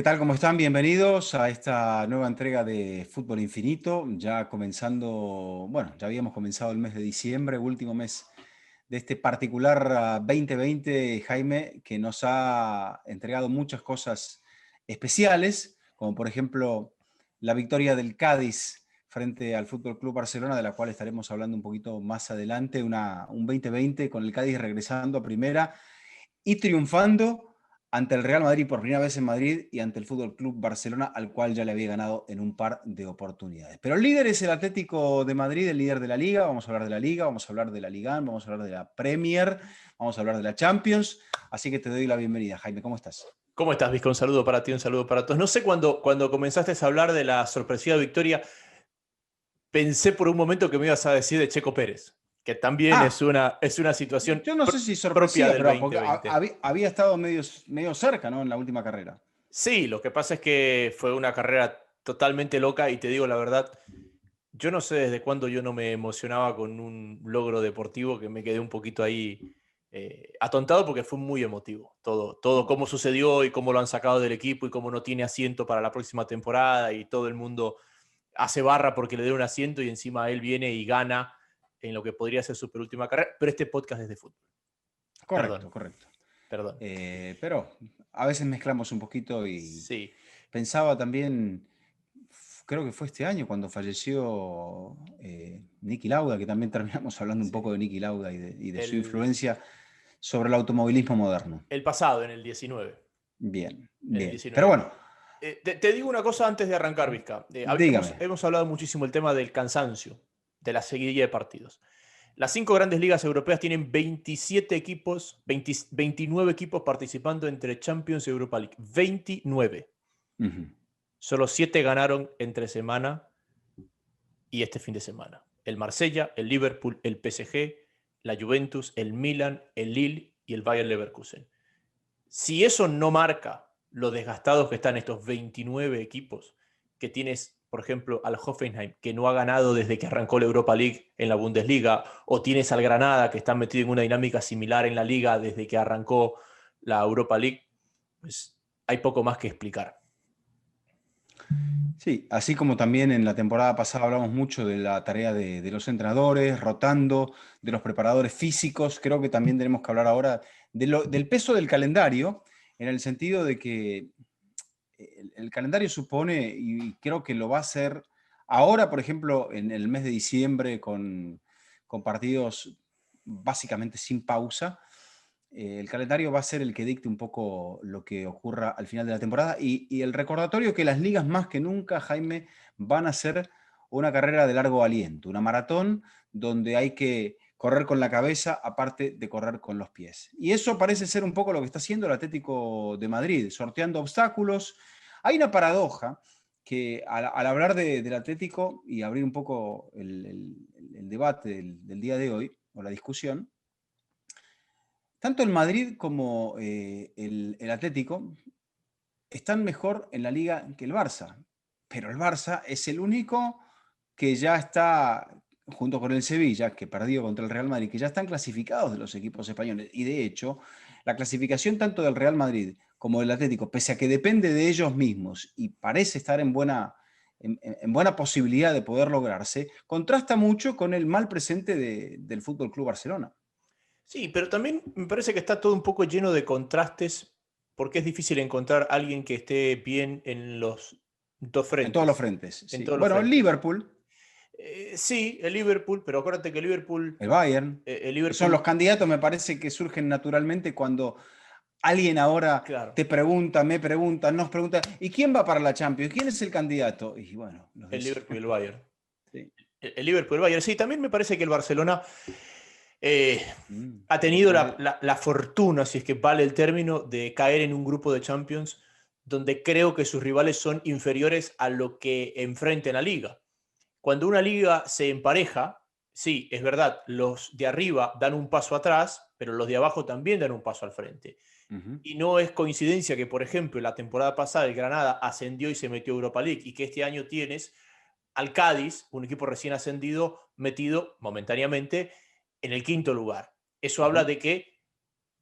tal? ¿Cómo están? Bienvenidos a esta nueva entrega de Fútbol Infinito. Ya comenzando, bueno, ya habíamos comenzado el mes de diciembre, último mes de este particular 2020, Jaime, que nos ha entregado muchas cosas especiales, como por ejemplo la victoria del Cádiz frente al Fútbol Club Barcelona, de la cual estaremos hablando un poquito más adelante, un 2020 con el Cádiz regresando a primera y triunfando ante el Real Madrid por primera vez en Madrid y ante el Fútbol Club Barcelona, al cual ya le había ganado en un par de oportunidades. Pero el líder es el Atlético de Madrid, el líder de la Liga. Vamos a hablar de la Liga, vamos a hablar de la Liga, vamos a hablar de la Premier, vamos a hablar de la Champions. Así que te doy la bienvenida, Jaime. ¿Cómo estás? ¿Cómo estás, Vizca? Un saludo para ti, un saludo para todos. No sé, cuando comenzaste a hablar de la sorpresiva victoria, pensé por un momento que me ibas a decir de Checo Pérez, que también es Ah, una situación yo no sé si propia sorpresiva, del pero porque 2020. había estado medio cerca, ¿no? En la última carrera. Sí, lo que pasa es que fue una carrera totalmente loca y te digo la verdad, yo no sé desde cuándo yo no me emocionaba con un logro deportivo que me quedé un poquito ahí atontado porque fue muy emotivo. Todo cómo sucedió y cómo lo han sacado del equipo y cómo no tiene asiento para la próxima temporada y todo el mundo hace barra porque le dé un asiento y encima él viene y gana en lo que podría ser su penúltima carrera. Pero este podcast es de fútbol. Correcto, Perdón, correcto. perdón. Pero a veces mezclamos un poquito y Sí, pensaba también, creo que fue este año cuando falleció Niki Lauda, que también terminamos hablando un sí. poco de Niki Lauda y de su El, influencia sobre el automovilismo moderno. el pasado, en el 19. Bien, En el bien. Pero 19. bueno, Te digo una cosa antes de arrancar, Vizca. dígame. Hemos hablado muchísimo del tema del cansancio, de la seguidilla de partidos. Las 5 grandes ligas europeas tienen 27 equipos, 29 equipos participando entre Champions y Europa League. 29. Ujú. Solo 7 ganaron entre semana y este fin de semana. El Marsella, el Liverpool, el PSG, la Juventus, el Milan, el Lille y el Bayer Leverkusen. Si eso no marca lo desgastados que están estos 29 equipos, que tienes, por ejemplo, al Hoffenheim, que no ha ganado desde que arrancó la Europa League en la Bundesliga, o tienes al Granada, que está metido en una dinámica similar en la Liga desde que arrancó la Europa League, pues hay poco más que explicar. Sí, así como también en la temporada pasada hablamos mucho de la tarea de los entrenadores, rotando, de los preparadores físicos, creo que también tenemos que hablar ahora del peso del calendario, en el sentido de que el calendario supone, y creo que lo va a hacer ahora, por ejemplo, en el mes de diciembre, con partidos básicamente sin pausa. El calendario va a ser el que dicte un poco lo que ocurra al final de la temporada y el recordatorio que las ligas más que nunca, Jaime, van a ser una carrera de largo aliento, una maratón donde hay que correr con la cabeza aparte de correr con los pies. Y eso parece ser un poco lo que está haciendo el Atlético de Madrid, sorteando obstáculos. Hay una paradoja que al hablar del Atlético y abrir un poco el debate del día de hoy, o la discusión, tanto el Madrid como el Atlético están mejor en la liga que el Barça, pero el Barça es el único que ya está, junto con el Sevilla, que perdió contra el Real Madrid, que ya están clasificados de los equipos españoles. Y de hecho, la clasificación tanto del Real Madrid como del Atlético, pese a que depende de ellos mismos y parece estar en buena posibilidad de poder lograrse, contrasta mucho con el mal presente del Fútbol Club Barcelona. Sí, pero también me parece que está todo un poco lleno de contrastes porque es difícil encontrar a alguien que esté bien en los dos En todos los frentes. frentes, En sí. todos los Bueno, el frentes. Liverpool, Sí, el Liverpool, pero acuérdate que el Bayern, el son los Liverpool, candidatos, me parece que surgen naturalmente cuando alguien ahora claro, te pregunta, me pregunta, nos pregunta, ¿y quién va para la Champions? ¿Quién es el candidato? Y bueno, los el decimos. Liverpool y el Bayern. Sí. El Liverpool y el Bayern. Sí, también me parece que el Barcelona eh, Mm. ha tenido Vale. la fortuna, si es que vale el término, de caer en un grupo de Champions donde creo que sus rivales son inferiores a lo que enfrenta en la liga. Cuando una liga se empareja, sí, es verdad, los de arriba dan un paso atrás, pero los de abajo también dan un paso al frente. Ujú. Y no es coincidencia que, por ejemplo, la temporada pasada el Granada ascendió y se metió a Europa League y que este año tienes al Cádiz, un equipo recién ascendido, metido momentáneamente en el quinto lugar. Eso habla Ujú. de que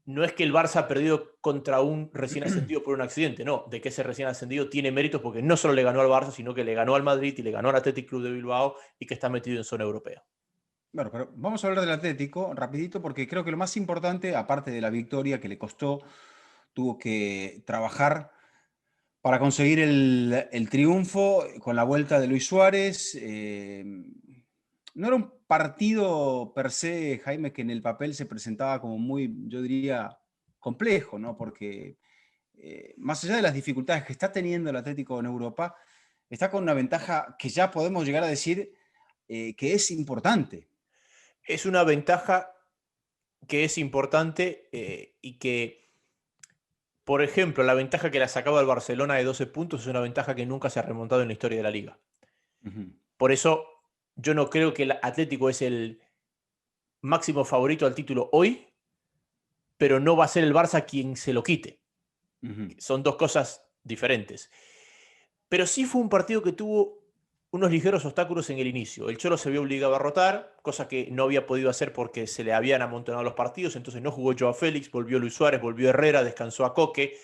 no es que el Barça ha perdido contra un recién ascendido por un accidente, no, de que ese recién ascendido tiene méritos porque no solo le ganó al Barça, sino que le ganó al Madrid y le ganó al Athletic Club de Bilbao y que está metido en zona europea. Bueno, pero vamos a hablar del Atlético rapidito porque creo que lo más importante, aparte de la victoria que le costó, tuvo que trabajar para conseguir el triunfo con la vuelta de Luis Suárez. No era un partido per se, Jaime, que en el papel se presentaba como muy, yo diría, complejo, ¿no? Porque más allá de las dificultades que está teniendo el Atlético en Europa, está con una ventaja que ya podemos llegar a decir que es importante. Es una ventaja que es importante y que, por ejemplo, la ventaja que le ha sacado al Barcelona de 12 puntos es una ventaja que nunca se ha remontado en la historia de la liga. Ujú. Por eso yo no creo que el Atlético es el máximo favorito al título hoy, pero no va a ser el Barça quien se lo quite. Ujú. Son dos cosas diferentes. Pero sí fue un partido que tuvo unos ligeros obstáculos en el inicio. El Cholo se vio obligado a rotar, cosa que no había podido hacer porque se le habían amontonado los partidos, entonces no jugó Joao Félix, volvió Luis Suárez, volvió Herrera, descansó a Coque.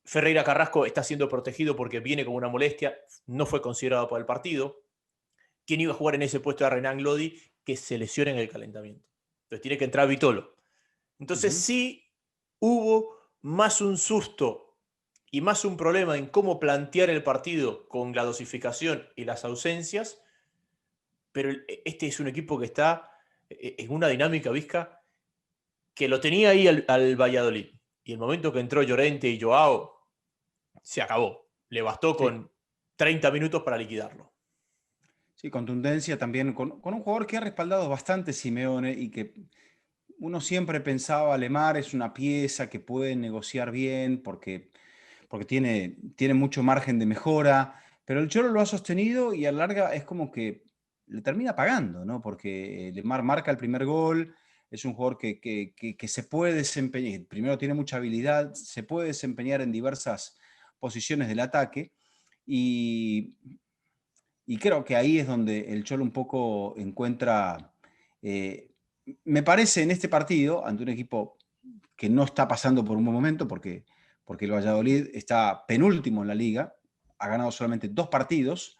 Ferreira Carrasco está siendo protegido porque viene con una molestia, no fue considerado para el partido. ¿Quién iba a jugar en ese puesto de Renan Lodi? Que se lesiona en el calentamiento. Entonces tiene que entrar Vitolo. Entonces Ujú. sí hubo más un susto y más un problema en cómo plantear el partido con la dosificación y las ausencias, pero este es un equipo que está en una dinámica, Vizca, que lo tenía ahí al Valladolid. Y el momento que entró Llorente y Joao, se acabó. Le bastó Sí. con 30 minutos para liquidarlo. Sí, contundencia también con un jugador que ha respaldado bastante Simeone y que uno siempre pensaba, Lemar es una pieza que puede negociar bien porque tiene mucho margen de mejora, pero el Cholo lo ha sostenido y a la larga es como que le termina pagando, ¿no? Porque Lemar marca el primer gol, es un jugador que se puede desempeñar, primero tiene mucha habilidad, se puede desempeñar en diversas posiciones del ataque y y creo que ahí es donde el Cholo un poco encuentra, eh, me parece en este partido, ante un equipo que no está pasando por un buen momento, porque el Valladolid está penúltimo en la liga, ha ganado solamente 2 partidos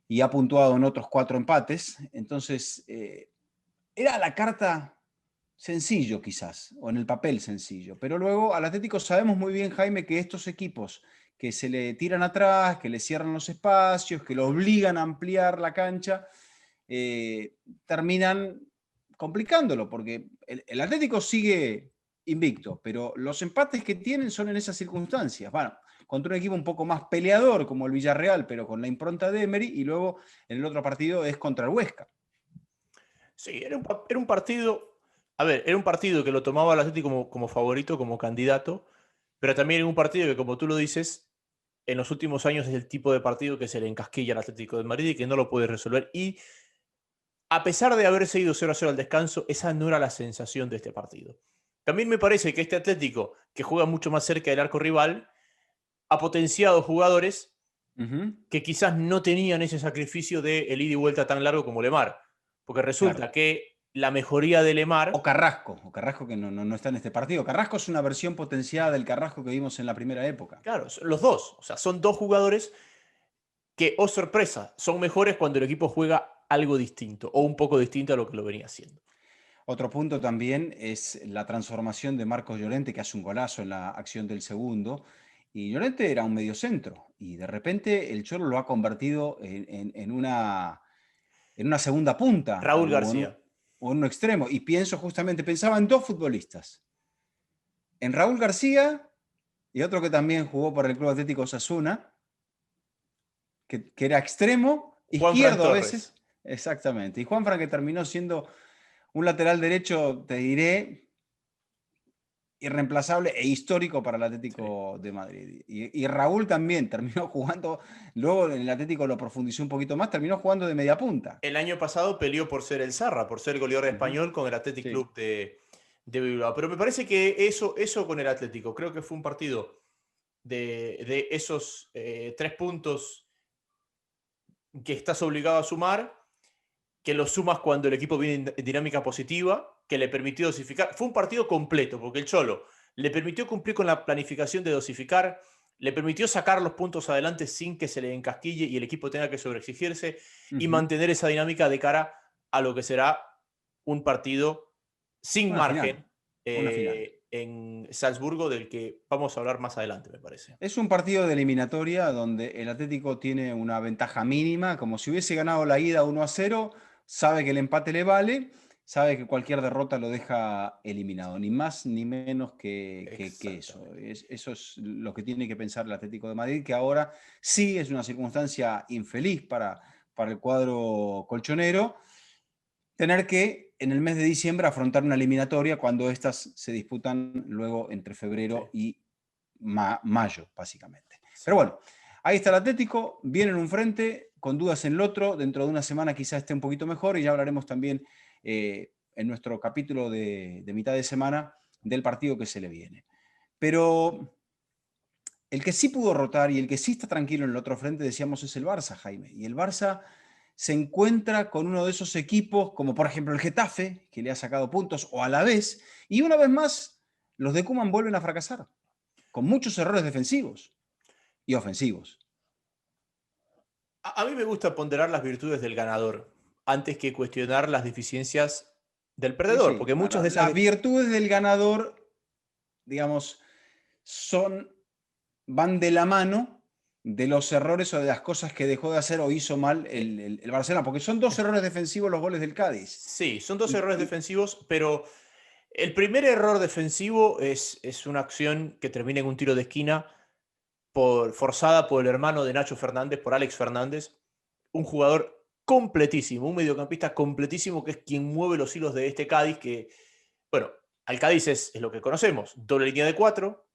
y ha puntuado en otros 4 empates. Entonces, era la carta sencillo quizás, o en el papel sencillo, pero luego al Atlético sabemos muy bien, Jaime, que estos equipos que se le tiran atrás, que le cierran los espacios, que lo obligan a ampliar la cancha, eh, terminan complicándolo, porque el Atlético sigue invicto, pero los empates que tienen son en esas circunstancias. Bueno, contra un equipo un poco más peleador como el Villarreal, pero con la impronta de Emery, y luego en el otro partido es contra el Huesca. Sí, era un partido, a ver, era un partido que lo tomaba el Atlético como favorito, como candidato, pero también era un partido que, como tú lo dices, en los últimos años es el tipo de partido que se le encasquilla al Atlético de Madrid y que no lo puede resolver. Y a pesar de haberse ido 0-0 al descanso, esa no era la sensación de este partido. También me parece que este Atlético, que juega mucho más cerca del arco rival, ha potenciado jugadores Ujú. que quizás no tenían ese sacrificio de el ida y vuelta tan largo como Lemar. Porque Claro. resulta que la mejoría de Lemar, O Carrasco que no está en este partido. Carrasco es una versión potenciada del Carrasco que vimos en la primera época. claro, son los dos. O sea, son dos jugadores que, oh sorpresa, son mejores cuando el equipo juega algo distinto o un poco distinto a lo que lo venía haciendo. Otro punto también es la transformación de Marcos Llorente, que hace un golazo en la acción del segundo. Y Llorente era un mediocentro y de repente el Cholo lo ha convertido en una segunda punta Raúl o García. o en un extremo. Y pensaba en 2 futbolistas, en Raúl García y otro que también jugó para el Club Atlético Osasuna, que era extremo, Juan Fran izquierdo a Torres. veces, exactamente. Y Juanfran que terminó siendo un lateral derecho, te diré, irreemplazable e histórico para el Sí. Atlético de Madrid. Y Raúl también terminó jugando, luego en el Atlético lo profundizó un poquito más, terminó jugando de media punta. El año pasado peleó por ser el Zarra, por ser goleador Ujú. español con el Athletic Sí. Club de Bilbao. Pero me parece que eso con el Atlético, creo que fue un partido de esos 3 puntos que estás obligado a sumar, que los sumas cuando el equipo viene en dinámica positiva que le permitió dosificar. Fue un partido completo, porque el Cholo le permitió cumplir con la planificación de dosificar, le permitió sacar los puntos adelante sin que se le encasquille y el equipo tenga que sobreexigirse y mantener esa dinámica de cara a lo que será un partido sin Una final. margen Una final. en Salzburgo, del que vamos a hablar más adelante, me parece. Es un partido de eliminatoria donde el Atlético tiene una ventaja mínima, como si hubiese ganado la ida 1-0, sabe que el empate le vale, sabe que cualquier derrota lo deja eliminado, ni más ni menos que eso. Eso es lo que tiene que pensar el Atlético de Madrid, que ahora sí es una circunstancia infeliz para el cuadro colchonero, tener que en el mes de diciembre afrontar una eliminatoria cuando estas se disputan luego entre febrero y mayo, básicamente. Sí. Pero bueno, ahí está el Atlético, viene en un frente, con dudas en el otro, dentro de una semana quizás esté un poquito mejor y ya hablaremos también en nuestro capítulo de mitad de semana del partido que se le viene. Pero el que sí pudo rotar y el que sí está tranquilo en el otro frente, decíamos, es el Barça, Jaime. Y el Barça se encuentra con uno de esos equipos, como por ejemplo el Getafe, que le ha sacado puntos, o a la vez, y una vez más, los de Koeman vuelven a fracasar, con muchos errores defensivos y ofensivos. A mí me gusta ponderar las virtudes del ganador antes que cuestionar las deficiencias del Sí, perdedor, sí. porque No, muchas no, de esas... las virtudes del ganador, digamos, van de la mano de los errores o de las cosas que dejó de hacer o hizo mal el Barcelona, porque son dos errores defensivos los goles del Cádiz. Sí, son dos Y, errores y, defensivos, pero el primer error defensivo es una acción que termina en un tiro de esquina forzada por el hermano de Nacho Fernández, por Alex Fernández, un jugador completísimo, un mediocampista completísimo que es quien mueve los hilos de este Cádiz, que, bueno, al Cádiz es lo que conocemos, doble línea de 4,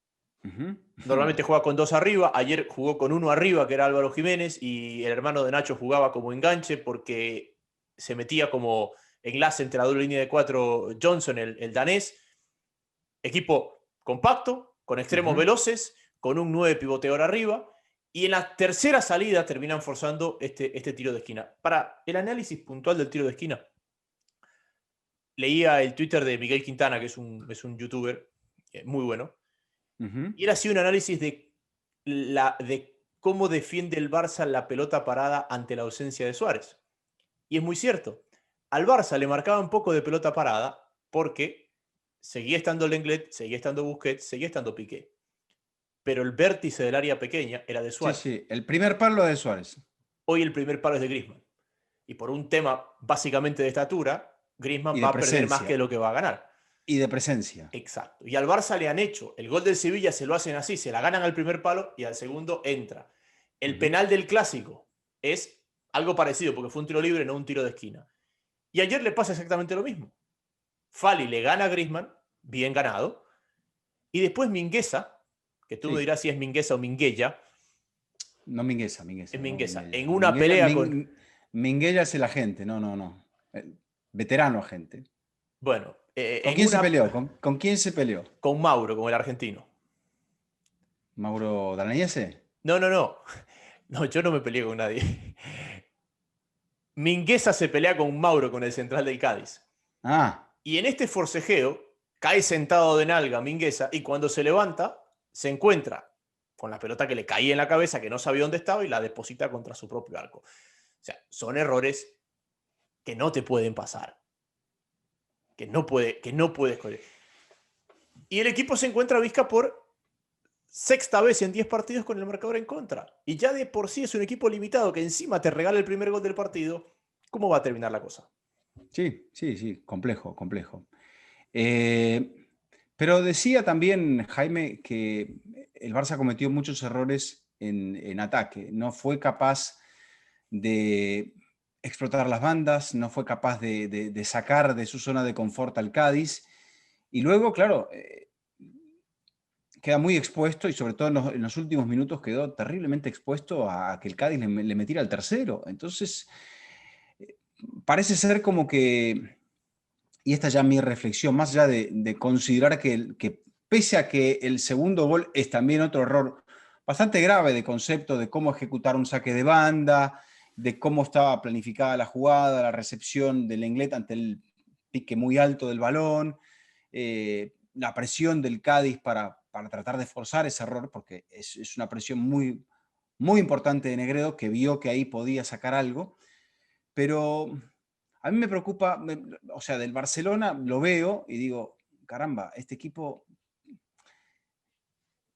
normalmente juega con 2 arriba, ayer jugó con 1 arriba, que era Álvaro Jiménez, y el hermano de Nacho jugaba como enganche porque se metía como enlace entre la doble línea de 4 Johnson, el danés. Equipo compacto, con extremos veloces, con un 9 pivoteador arriba, y en la tercera salida terminan forzando este tiro de esquina. Para el análisis puntual del tiro de esquina, leía el Twitter de Miguel Quintana, que es un youtuber muy bueno, y él hacía un análisis de cómo defiende el Barça la pelota parada ante la ausencia de Suárez. Y es muy cierto. Al Barça le marcaba un poco de pelota parada porque seguía estando Lenglet, seguía estando Busquets, seguía estando Piqué. Pero el vértice del área pequeña era de sí, Suárez. sí, el primer palo de Suárez. Hoy el primer palo es de Griezmann. Y por un tema básicamente de estatura, Griezmann Y va de a perder más que presencia. lo que va a ganar. Y de presencia. Exacto. Y al Barça le han hecho. El gol del Sevilla se lo hacen así, se la ganan al primer palo y al segundo entra. El penal del Clásico es algo parecido, porque fue un tiro libre, no un tiro de esquina. Y ayer le pasa exactamente lo mismo. Fali le gana a Griezmann, bien ganado, y después Mingueza, que tú me dirás si es Mingueza o Minguella. No, Mingueza, Mingueza. Es No, Mingueza. Minguella. En una pelea con... Minguella es el agente, no. Veterano agente. Bueno, ¿Con en quién se una... peleó? ¿Con quién se peleó? Con Mauro, con el argentino. ¿Mauro Dalañese? No, no, no. No, yo no me peleé con nadie. Mingueza se pelea con Mauro, con el central del Cádiz. Ah. Y en este forcejeo cae sentado de nalga Mingueza y cuando se levanta se encuentra con la pelota que le caía en la cabeza, que no sabía dónde estaba y la deposita contra su propio arco. O sea, son errores que no te pueden pasar. Que no puedes correr. Y el equipo se encuentra a Vizca por sexta vez en 10 partidos con el marcador en contra. Y ya de por sí es un equipo limitado que encima te regala el primer gol del partido. ¿Cómo va a terminar la cosa? Sí, complejo. Pero decía también Jaime que el Barça cometió muchos errores en ataque. No fue capaz de explotar las bandas, no fue capaz de sacar de su zona de confort al Cádiz. Y luego, claro, queda muy expuesto y sobre todo en los últimos minutos quedó terriblemente expuesto a que el Cádiz le metiera el tercero. Entonces, parece ser como que, y esta ya mi reflexión, más allá de considerar que pese a que el segundo gol es también otro error bastante grave de concepto de cómo ejecutar un saque de banda, de cómo estaba planificada la jugada, la recepción del Lenglet ante el pique muy alto del balón, la presión del Cádiz para tratar de forzar ese error, porque es una presión muy, muy importante de Negredo, que vio que ahí podía sacar algo, pero a mí me preocupa, o sea, del Barcelona lo veo y digo, caramba, este equipo,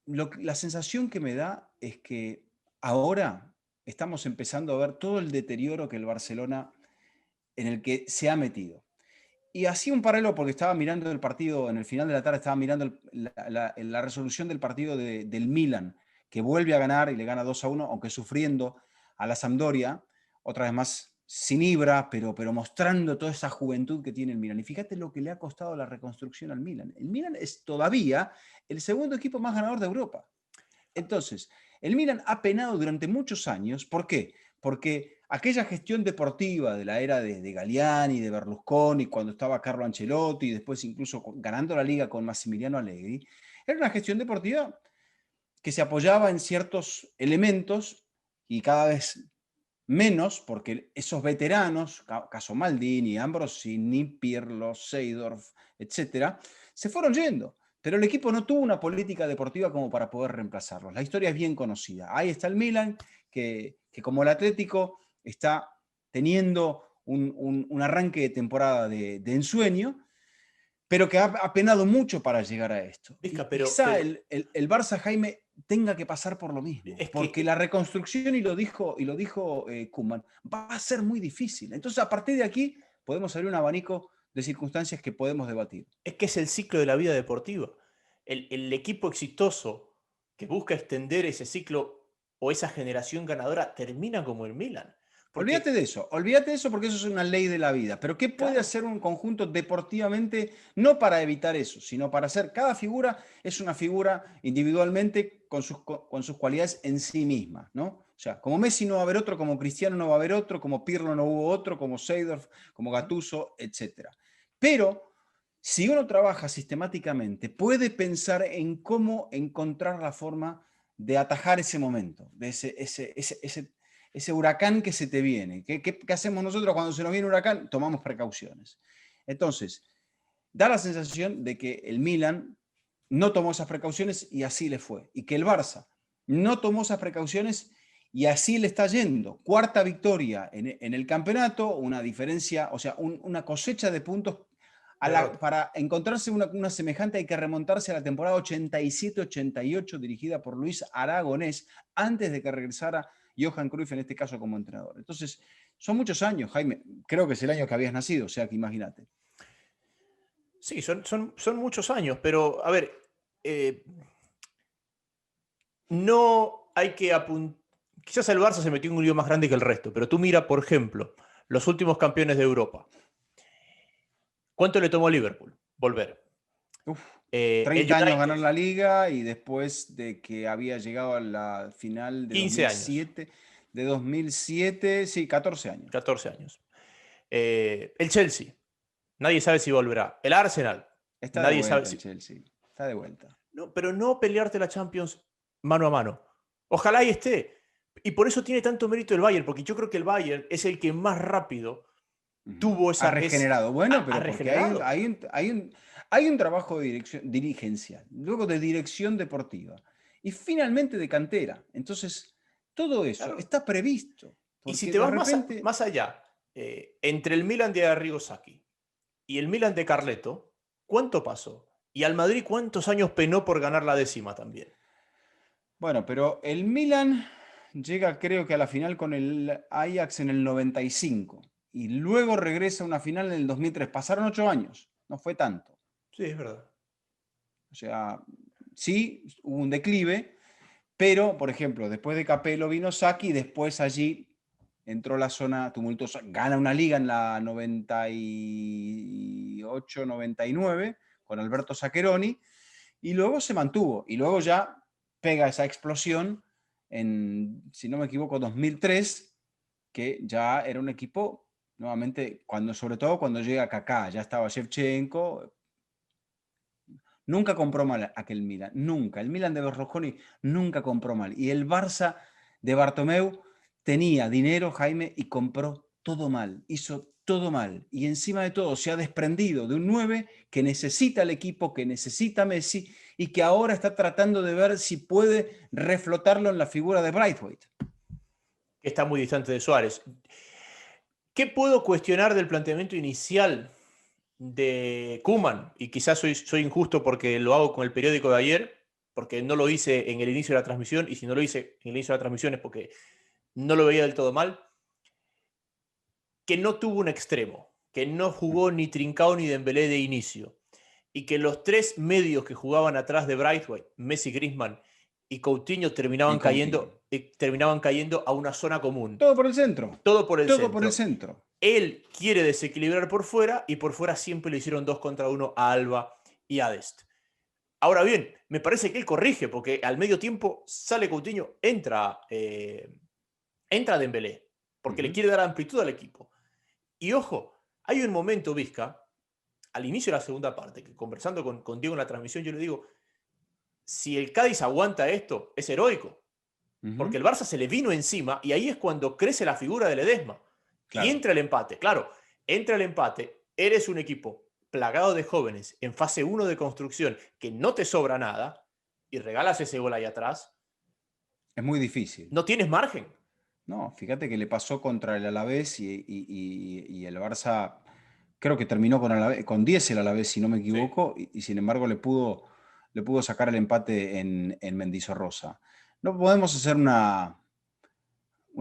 la sensación que me da es que ahora estamos empezando a ver todo el deterioro que el Barcelona en el que se ha metido. Y así un paralelo, porque estaba mirando el partido, en el final de la tarde estaba mirando la resolución del partido del Milan, que vuelve a ganar y le gana 2-1, aunque sufriendo a la Sampdoria, otra vez más sin Ibra, pero mostrando toda esa juventud que tiene el Milan. Y fíjate lo que le ha costado la reconstrucción al Milan. El Milan es todavía el segundo equipo más ganador de Europa. Entonces, el Milan ha penado durante muchos años. ¿Por qué? Porque aquella gestión deportiva de la era de Galliani, de Berlusconi, cuando estaba Carlo Ancelotti, y después incluso ganando la liga con Massimiliano Allegri, era una gestión deportiva que se apoyaba en ciertos elementos y cada vez menos, porque esos veteranos, caso Maldini, Ambrosini, Pirlo, Seedorf, etcétera, se fueron yendo. Pero el equipo no tuvo una política deportiva como para poder reemplazarlos. La historia es bien conocida. Ahí está el Milan, que como el Atlético está teniendo un arranque de temporada de ensueño, pero que ha penado mucho para llegar a esto. Vizca, Y quizá el Barça, Jaime, tenga que pasar por lo mismo, es porque la reconstrucción, y lo dijo Koeman, va a ser muy difícil. Entonces, a partir de aquí, podemos abrir un abanico de circunstancias que podemos debatir. es que es el ciclo de la vida deportiva. El equipo exitoso que busca extender ese ciclo o esa generación ganadora termina como el Milan. Porque, Olvídate de eso porque eso es una ley de la vida. Pero ¿qué puede claro, hacer un conjunto deportivamente? No para evitar eso, sino para hacer, cada figura es una figura individualmente con sus cualidades en sí misma, ¿no? O sea, como Messi no va a haber otro, como Cristiano no va a haber otro, como Pirlo no hubo otro, como Seedorf, como Gattuso, etc. Pero si uno trabaja sistemáticamente, puede pensar en cómo encontrar la forma de atajar ese momento, de ese huracán que se te viene. ¿Qué hacemos nosotros cuando se nos viene un huracán? Tomamos precauciones. Entonces, da la sensación de que el Milan no tomó esas precauciones y así le fue. Y que el Barça no tomó esas precauciones y así le está yendo. Cuarta victoria en el campeonato, una diferencia, o sea, una cosecha de puntos. Para encontrarse una semejante hay que remontarse a la temporada 87-88 dirigida por Luis Aragonés, antes de que regresara Johan Cruyff, en este caso como entrenador. Entonces, son muchos años, Jaime. Creo que es el año que habías nacido, o sea que imagínate. sí, son muchos años, pero a ver, no hay que apuntar. Quizás el Barça se metió en un lío más grande que el resto, pero tú mira, por ejemplo, los últimos campeones de Europa. ¿Cuánto le tomó a Liverpool volver? Uf, El 30 años United, ganar la liga y después de que había llegado a la final de 15 años, 2007, sí, 14 años. 14 años. El Chelsea, nadie sabe si volverá. El Arsenal, Está de nadie sabe vuelta el si... Chelsea, está de vuelta. No, pero no pelearte la Champions mano a mano. Ojalá y esté. Y por eso tiene tanto mérito el Bayern, porque yo creo que el Bayern es el que más rápido tuvo Ha esa... regenerado. Bueno, ha pero porque regenerado. hay un trabajo de dirigencia, luego de dirección deportiva y finalmente de cantera. Entonces, todo eso Claro. está previsto, Y si porque te de vas repente, más allá, entre el Milan de Arrigo Sacchi y el Milan de Carleto, ¿cuánto pasó? Y al Madrid, ¿cuántos años penó por ganar la décima también? bueno, pero el Milan llega creo que a la final con el Ajax en el 95 y luego regresa a una final en el 2003. Pasaron 8 años, no fue tanto. Sí, es verdad. O sea, sí, hubo un declive, pero, por ejemplo, después de Capello vino Sacchi y después allí entró la zona tumultuosa. Gana una liga en la 98-99 con Alberto Zaccheroni y luego se mantuvo. Y luego ya pega esa explosión en, si no me equivoco, 2003, que ya era un equipo, nuevamente, sobre todo cuando llega Kaká, ya estaba Shevchenko. Nunca compró mal aquel Milan, nunca. El Milan de Berlusconi nunca compró mal. Y el Barça de Bartomeu tenía dinero, Jaime, y compró todo mal. Hizo todo mal. Y encima de todo se ha desprendido de un 9 que necesita el equipo, que necesita Messi y que ahora está tratando de ver si puede reflotarlo en la figura de Braithwaite. Está muy distante de Suárez. ¿Qué puedo cuestionar del planteamiento inicial de Koeman? Y quizás soy injusto porque lo hago con el periódico de ayer, porque no lo hice en el inicio de la transmisión, y si no lo hice en el inicio de la transmisión es porque no lo veía del todo mal. Que no tuvo un extremo, que no jugó ni Trincao ni Dembélé de inicio, y que los tres medios que jugaban atrás de Braithwaite, Messi, Griezmann y Coutinho, Y Coutinho. terminaban cayendo a una zona común. Todo por el centro. Todo por el Todo por el centro. centro. Él quiere desequilibrar por fuera, y por fuera siempre le hicieron 2 contra 1 a Alba y a Dest. Ahora bien, me parece que él corrige, porque al medio tiempo sale Coutinho, entra Dembélé, porque le quiere dar amplitud al equipo. Y ojo, hay un momento, Vizca, al inicio de la segunda parte, que conversando con Diego en la transmisión, yo le digo, si el Cádiz aguanta esto, es heroico, porque el Barça se le vino encima, y ahí es cuando crece la figura de Ledesma. Claro. Y entra el empate. Claro, entra el empate, eres un equipo plagado de jóvenes en fase 1 de construcción, que no te sobra nada, y regalas ese gol ahí atrás. Es muy difícil. No tienes margen. No, fíjate que le pasó contra el Alavés y el Barça creo que terminó con 10 el Alavés, si no me equivoco, sí. y sin embargo le pudo sacar el empate en Mendizorroza. No podemos hacer una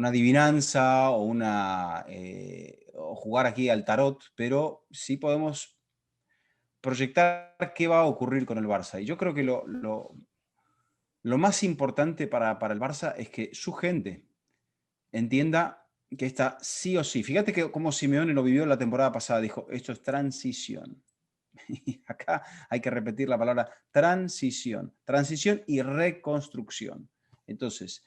adivinanza o o jugar aquí al tarot, pero sí podemos proyectar qué va a ocurrir con el Barça. Y yo creo que lo más importante para el Barça es que su gente entienda que está sí o sí. Fíjate que como Simeone lo vivió la temporada pasada, dijo, esto es transición. Y acá hay que repetir la palabra transición. Transición y reconstrucción. Entonces,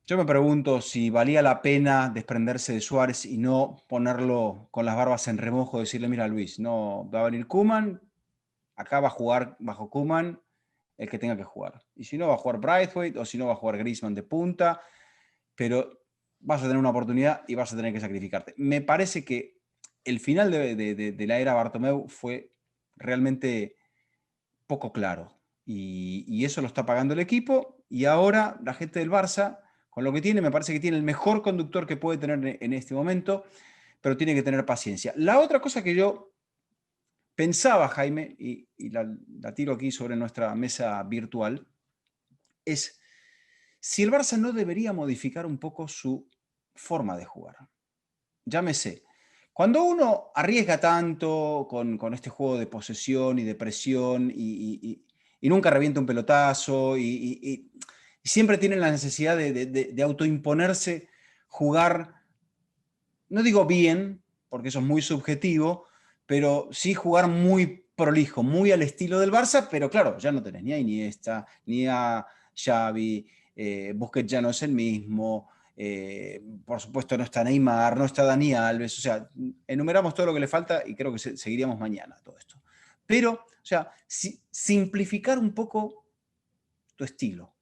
yo me pregunto si valía la pena desprenderse de Suárez y no ponerlo con las barbas en remojo, decirle, mira Luis, no va a venir Koeman, acá va a jugar bajo Koeman el que tenga que jugar. Y si no, va a jugar Braithwaite o si no, va a jugar Griezmann de punta, pero vas a tener una oportunidad y vas a tener que sacrificarte. Me parece que el final de la era Bartomeu fue realmente poco claro. Y eso lo está pagando el equipo. Y ahora la gente del Barça, con lo que tiene, me parece que tiene el mejor conductor que puede tener en este momento, pero tiene que tener paciencia. La otra cosa que yo pensaba, Jaime, y la tiro aquí sobre nuestra mesa virtual, es si el Barça no debería modificar un poco su forma de jugar. Llámese, cuando uno arriesga tanto con este juego de posesión y de presión y nunca revienta un pelotazo y siempre tiene la necesidad de autoimponerse, jugar, no digo bien, porque eso es muy subjetivo, pero sí jugar muy prolijo, muy al estilo del Barça, pero claro, ya no tenés ni a Iniesta, ni a Xavi, Busquets ya no es el mismo, por supuesto no está Neymar, no está Dani Alves, o sea, enumeramos todo lo que le falta y creo que seguiríamos mañana todo esto. Pero, o sea, simplificar un poco tu estilo.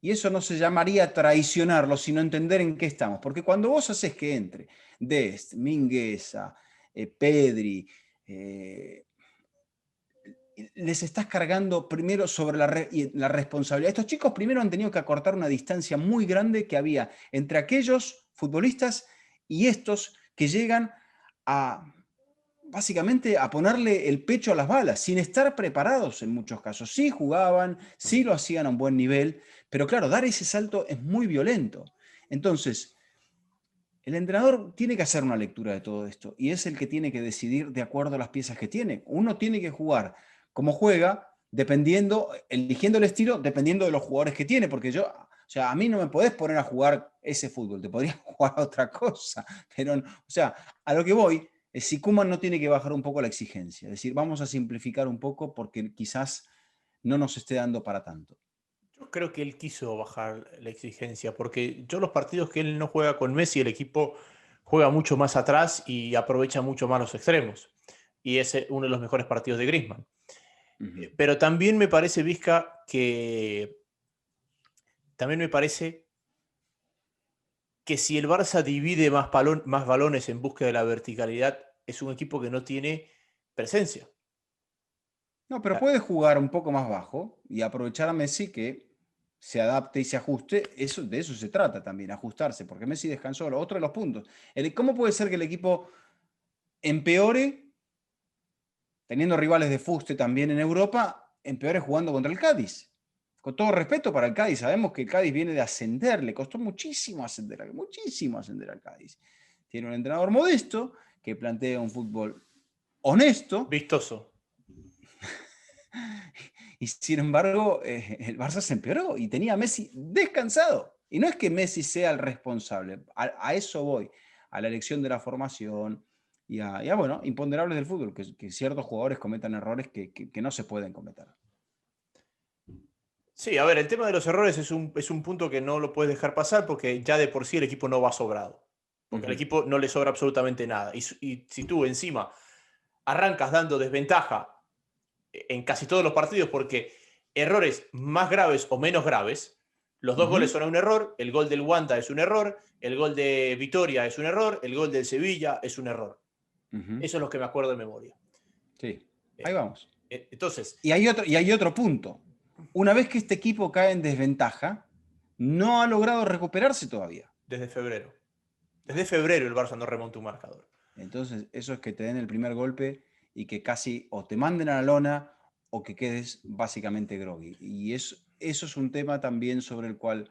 Y eso no se llamaría traicionarlo, sino entender en qué estamos. Porque cuando vos haces que entre Dest, Mingueza, Pedri, les estás cargando primero sobre la responsabilidad. Estos chicos primero han tenido que acortar una distancia muy grande que había entre aquellos futbolistas y estos que llegan a básicamente a ponerle el pecho a las balas, sin estar preparados en muchos casos. Sí jugaban, sí lo hacían a un buen nivel, pero claro, dar ese salto es muy violento. Entonces, el entrenador tiene que hacer una lectura de todo esto y es el que tiene que decidir de acuerdo a las piezas que tiene. Uno tiene que jugar como juega, eligiendo el estilo, dependiendo de los jugadores que tiene, porque o sea, a mí no me podés poner a jugar ese fútbol, te podría jugar a otra cosa, pero, o sea, a lo que voy es si Koeman no tiene que bajar un poco la exigencia, es decir, vamos a simplificar un poco porque quizás no nos esté dando para tanto. Yo creo que él quiso bajar la exigencia, porque yo los partidos que él no juega con Messi, el equipo juega mucho más atrás y aprovecha mucho más los extremos. Y es uno de los mejores partidos de Griezmann. Pero también me parece, Vizca, que que si el Barça divide más balones en búsqueda de la verticalidad, es un equipo que no tiene presencia. No, pero puede jugar un poco más bajo y aprovechar a Messi que se adapte y se ajuste. De eso se trata también, ajustarse, porque Messi descansó. Otro de los puntos. ¿Cómo puede ser que el equipo empeore, teniendo rivales de fuste también en Europa, empeore jugando contra el Cádiz? Con todo respeto para el Cádiz, sabemos que el Cádiz viene de ascender, le costó muchísimo ascender al Cádiz. Tiene un entrenador modesto que plantea un fútbol honesto. Vistoso. Y sin embargo, el Barça se empeoró y tenía a Messi descansado. Y no es que Messi sea el responsable, a eso voy, a la elección de la formación y a bueno, imponderables del fútbol, que ciertos jugadores cometan errores que no se pueden cometer. Sí, a ver, el tema de los errores es un punto que no lo puedes dejar pasar porque ya de por sí el equipo no va sobrado. Porque al equipo no le sobra absolutamente nada. Y si tú encima arrancas dando desventaja en casi todos los partidos porque errores más graves o menos graves, los dos goles son un error, el gol del Wanda es un error, el gol de Vitoria es un error, el gol del Sevilla es un error. Eso es lo que me acuerdo de memoria. Sí, ahí vamos. Entonces, y hay otro punto. Una vez que este equipo cae en desventaja, no ha logrado recuperarse todavía. Desde febrero. Desde febrero el Barça no remonta un marcador. Entonces, eso es que te den el primer golpe y que casi o te manden a la lona o que quedes básicamente groggy. Y eso es un tema también sobre el cual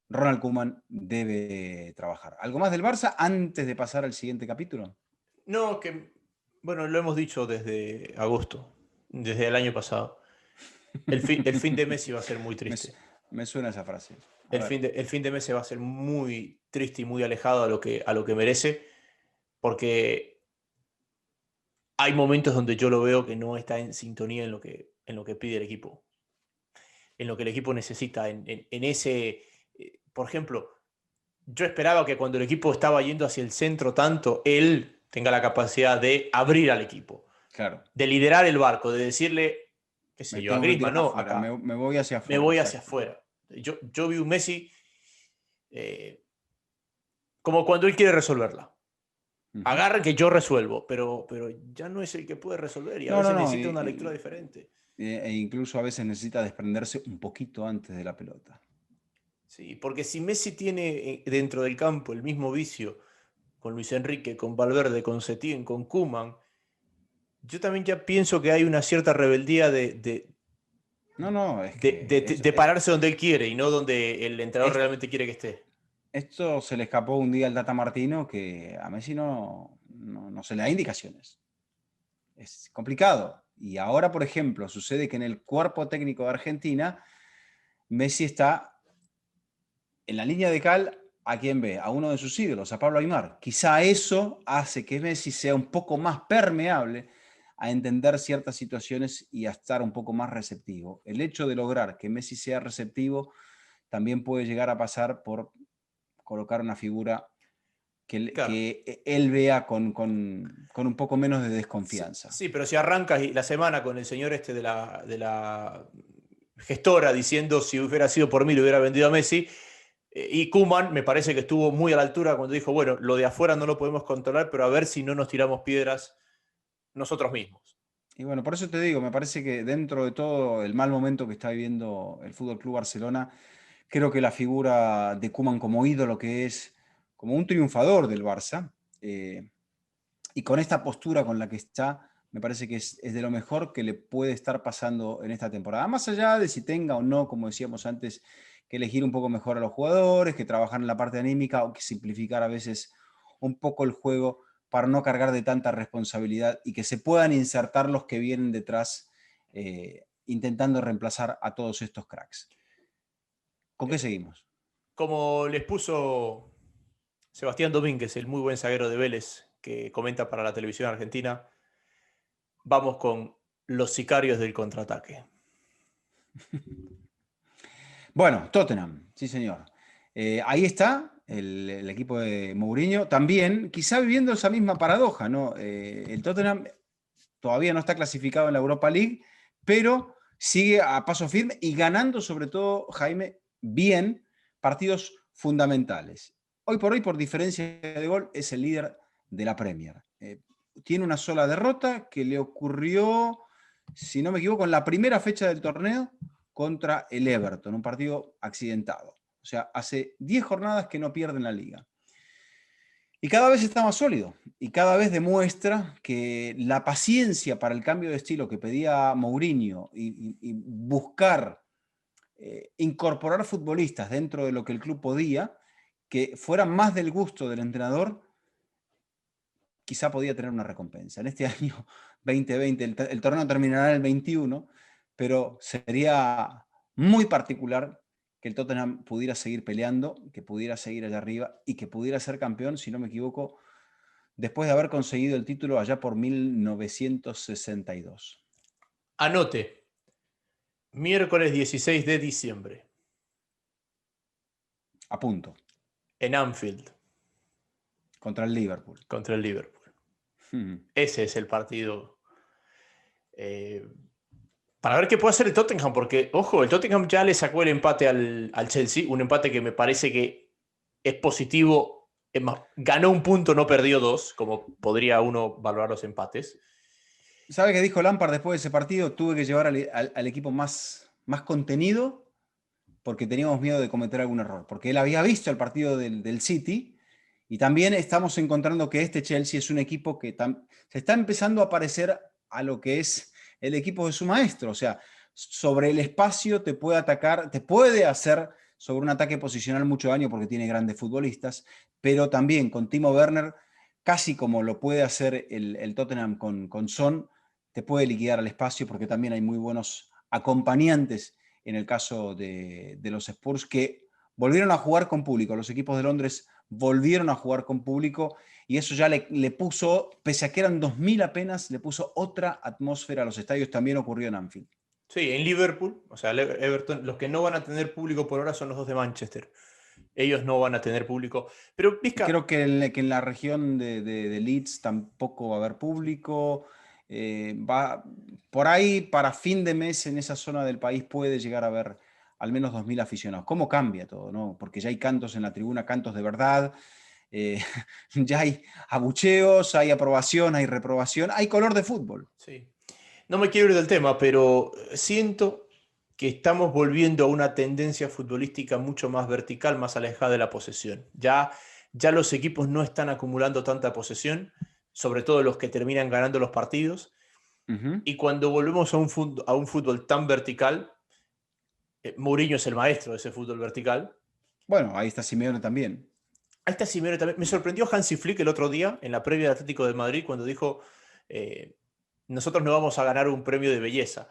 Ronald Koeman debe trabajar. ¿Algo más del Barça antes de pasar al siguiente capítulo? No, bueno, lo hemos dicho desde agosto, desde el año pasado. El fin de Messi va a ser muy triste. Me suena esa frase. El fin de Messi va a ser muy triste y muy alejado a lo que merece, porque hay momentos donde yo lo veo que no está en sintonía en lo que pide el equipo, en lo que el equipo necesita, en ese, por ejemplo, yo esperaba que cuando el equipo estaba yendo hacia el centro tanto, él tenga la capacidad de abrir al equipo, claro, de liderar el barco, de decirle, qué sé me yo, a tengo que Griezmann, tirar no, afuera, acá, me voy hacia me afuera. voy Exacto. hacia afuera. Yo vi un Messi como cuando él quiere resolverla. Agarra que yo resuelvo, pero ya no es el que puede resolver y a veces necesita una lectura diferente. E incluso a veces necesita desprenderse un poquito antes de la pelota. Sí, porque si Messi tiene dentro del campo el mismo vicio con Luis Enrique, con Valverde, con Setién, con Koeman, yo también ya pienso que hay una cierta rebeldía de pararse donde él quiere y no donde el entrenador realmente quiere que esté. Esto se le escapó un día al Tata Martino, que a Messi no se le da indicaciones. Es complicado. Y ahora, por ejemplo, sucede que en el cuerpo técnico de Argentina, Messi está en la línea de cal. ¿A quién ve? A uno de sus ídolos, a Pablo Aimar. Quizá eso hace que Messi sea un poco más permeable a entender ciertas situaciones y a estar un poco más receptivo. El hecho de lograr que Messi sea receptivo también puede llegar a pasar por colocar una figura que él vea con un poco menos de desconfianza. Sí, pero si arrancas la semana con el señor de la gestora diciendo si hubiera sido por mí le hubiera vendido a Messi, y Koeman me parece que estuvo muy a la altura cuando dijo, bueno, lo de afuera no lo podemos controlar, pero a ver si no nos tiramos piedras nosotros mismos. Y bueno, por eso te digo, me parece que dentro de todo el mal momento que está viviendo el Fútbol Club Barcelona, creo que la figura de Koeman como ídolo, que es como un triunfador del Barça, y con esta postura con la que está, me parece que es de lo mejor que le puede estar pasando en esta temporada. Más allá de si tenga o no, como decíamos antes, que elegir un poco mejor a los jugadores, que trabajar en la parte anímica o que simplificar a veces un poco el juego para no cargar de tanta responsabilidad y que se puedan insertar los que vienen detrás intentando reemplazar a todos estos cracks. ¿Con qué seguimos? Como les puso Sebastián Domínguez, el muy buen zaguero de Vélez, que comenta para la televisión argentina, vamos con los sicarios del contraataque. Bueno, Tottenham, sí señor. Ahí está el equipo de Mourinho, también quizá viviendo esa misma paradoja, ¿no? El Tottenham todavía no está clasificado en la Europa League, pero sigue a paso firme y ganando sobre todo, Jaime, bien partidos fundamentales. hoy por hoy, por diferencia de gol, es el líder de la Premier. Tiene una sola derrota que le ocurrió, si no me equivoco, en la primera fecha del torneo contra el Everton, un partido accidentado. O sea, hace 10 jornadas que no pierden la liga. Y cada vez está más sólido y cada vez demuestra que la paciencia para el cambio de estilo que pedía Mourinho y buscar incorporar futbolistas dentro de lo que el club podía, que fueran más del gusto del entrenador, quizá podía tener una recompensa. En este año 2020, el torneo terminará en el 21, pero sería muy particular que el Tottenham pudiera seguir peleando, que pudiera seguir allá arriba y que pudiera ser campeón, si no me equivoco, después de haber conseguido el título allá por 1962. Anote, miércoles 16 de diciembre. A punto. En Anfield. Contra el Liverpool. Contra el Liverpool. Ese es el partido para ver qué puede hacer el Tottenham, porque, ojo, el Tottenham ya le sacó el empate al Chelsea, un empate que me parece que es positivo. Es más, ganó un punto, no perdió dos, como podría uno valorar los empates. ¿Sabe qué dijo Lampard después de ese partido? Tuve que llevar al equipo más contenido porque teníamos miedo de cometer algún error, porque él había visto el partido del City. Y también estamos encontrando que este Chelsea es un equipo que se está empezando a parecer a lo que es el equipo de su maestro. O sea, sobre el espacio te puede atacar, te puede hacer sobre un ataque posicional mucho daño porque tiene grandes futbolistas, pero también con Timo Werner, casi como lo puede hacer el Tottenham con Son, te puede liquidar al espacio porque también hay muy buenos acompañantes en el caso de los Spurs que volvieron a jugar con público. Los equipos de Londres volvieron a jugar con público y eso ya le puso, pese a que eran 2.000 apenas, le puso otra atmósfera a los estadios. También ocurrió en Anfield. Sí, en Liverpool, o sea, Everton, los que no van a tener público por ahora son los dos de Manchester. Ellos no van a tener público. Pero, Vizca, creo que en la región de Leeds tampoco va a haber público. Va por ahí, para fin de mes, en esa zona del país puede llegar a haber al menos 2.000 aficionados. ¿Cómo cambia todo, no? Porque ya hay cantos en la tribuna, cantos de verdad. Ya hay abucheos, hay aprobación, hay reprobación, hay color de fútbol. sí. No me quiero ir del tema, pero siento que estamos volviendo a una tendencia futbolística mucho más vertical, más alejada de la posesión. Ya los equipos no están acumulando tanta posesión, sobre todo los que terminan ganando los partidos. Y cuando volvemos a un fútbol tan vertical, Mourinho es el maestro de ese fútbol vertical. Bueno, ahí está Simeone también. Ahí está Simeone también. Me sorprendió Hansi Flick el otro día, en la previa del Atlético de Madrid, cuando dijo, nosotros no vamos a ganar un premio de belleza.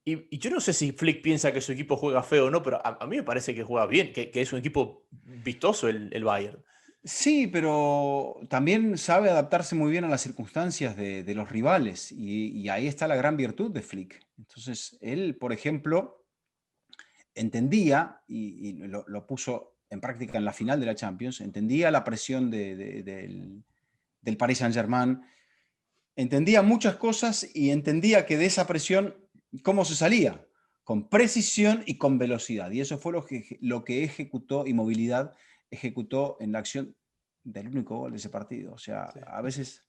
Y yo no sé si Flick piensa que su equipo juega feo o no, pero a mí me parece que juega bien, que es un equipo vistoso el Bayern. Sí, pero también sabe adaptarse muy bien a las circunstancias de los rivales y ahí está la gran virtud de Flick. Entonces, él, por ejemplo, entendía, y lo puso en práctica en la final de la Champions, entendía la presión del Paris Saint-Germain, entendía muchas cosas y entendía que de esa presión, ¿cómo se salía? Con precisión y con velocidad. Y eso fue lo que ejecutó, y movilidad ejecutó en la acción del único gol de ese partido. O sea, Sí. a veces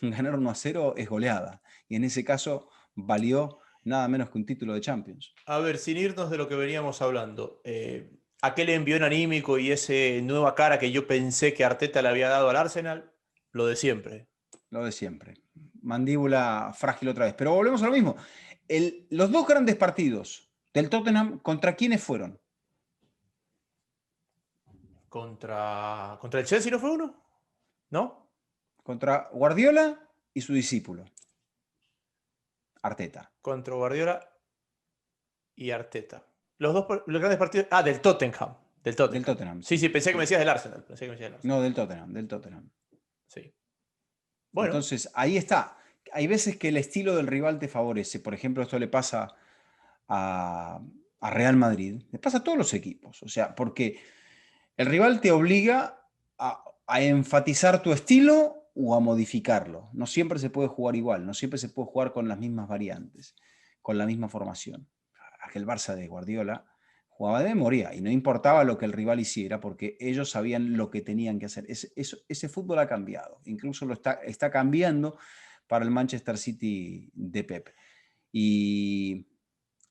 ganar 1-0 es goleada. Y en ese caso valió nada menos que un título de Champions. A ver, sin irnos de lo que veníamos hablando, aquel envión anímico y ese nueva cara que yo pensé que Arteta le había dado al Arsenal, lo de siempre. Lo de siempre. Mandíbula frágil otra vez. Pero volvemos a lo mismo. Los dos grandes partidos del Tottenham, ¿contra quiénes fueron? ¿Contra el Chelsea no fue uno? ¿No? Contra Guardiola y su discípulo, Arteta. Contra Guardiola y Arteta. Los grandes partidos. Ah, del Tottenham. Del Tottenham. Del Tottenham. Sí, sí, pensé que me decías del Arsenal. Pensé que me decías del Arsenal. No, del Tottenham, del Tottenham. Sí. Bueno. Entonces, ahí está. Hay veces que el estilo del rival te favorece. Por ejemplo, esto le pasa a Real Madrid. Le pasa a todos los equipos. O sea, porque el rival te obliga a enfatizar tu estilo o a modificarlo. No siempre se puede jugar igual, no siempre se puede jugar con las mismas variantes, con la misma formación. Aquel Barça de Guardiola jugaba de memoria y no importaba lo que el rival hiciera porque ellos sabían lo que tenían que hacer. Ese fútbol ha cambiado, incluso está cambiando para el Manchester City de Pep. Y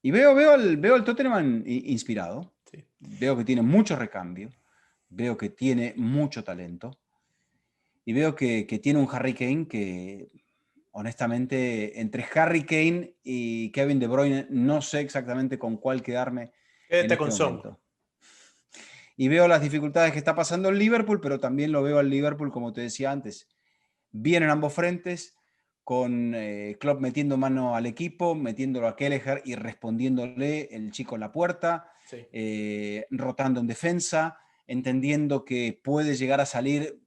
veo al Tottenham inspirado, Sí. veo que tiene mucho recambio, veo que tiene mucho talento y veo que tiene un Harry Kane que, honestamente, entre Harry Kane y Kevin De Bruyne, no sé exactamente con cuál quedarme en Quédate este con Son. momento. Y veo las dificultades que está pasando el Liverpool, pero también lo veo al Liverpool, como te decía antes, bien en ambos frentes, con Klopp metiendo mano al equipo, metiéndolo a Kelleher y respondiéndole el chico en la puerta, Sí. rotando en defensa, entendiendo que puede llegar a salir,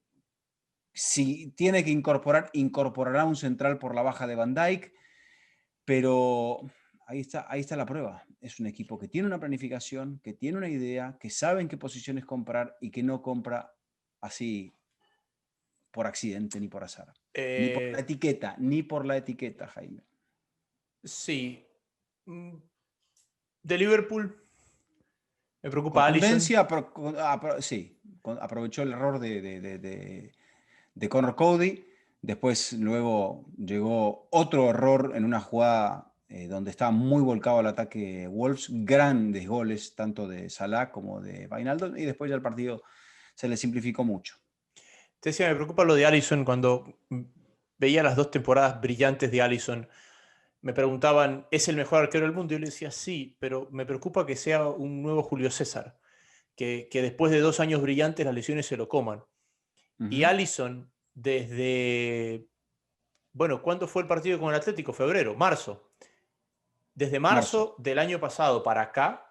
si tiene que incorporará un central por la baja de Van Dijk, pero ahí está la prueba. Es un equipo que tiene una planificación, que tiene una idea, que sabe en qué posiciones comprar y que no compra así por accidente ni por azar. Eh, Ni por la etiqueta, Jaime. sí. De Liverpool me preocupa Alisson. Contundencia, sí, aprovechó el error de Connor Cody. Después, luego llegó otro error en una jugada donde estaba muy volcado al ataque Wolves. Grandes goles, tanto de Salah como de Wijnaldum. Y después ya el partido se le simplificó mucho. Te decía, me preocupa lo de Alisson cuando veía las 2 temporadas brillantes de Alisson. Me preguntaban, ¿es el mejor arquero del mundo? Y yo le decía, sí, pero me preocupa que sea un nuevo Julio César, que después de 2 años brillantes las lesiones se lo coman. Y Ujú. Alisson, desde, bueno, ¿cuándo fue el partido con el Atlético? Febrero, marzo. Desde Marzo. marzo del año pasado para acá,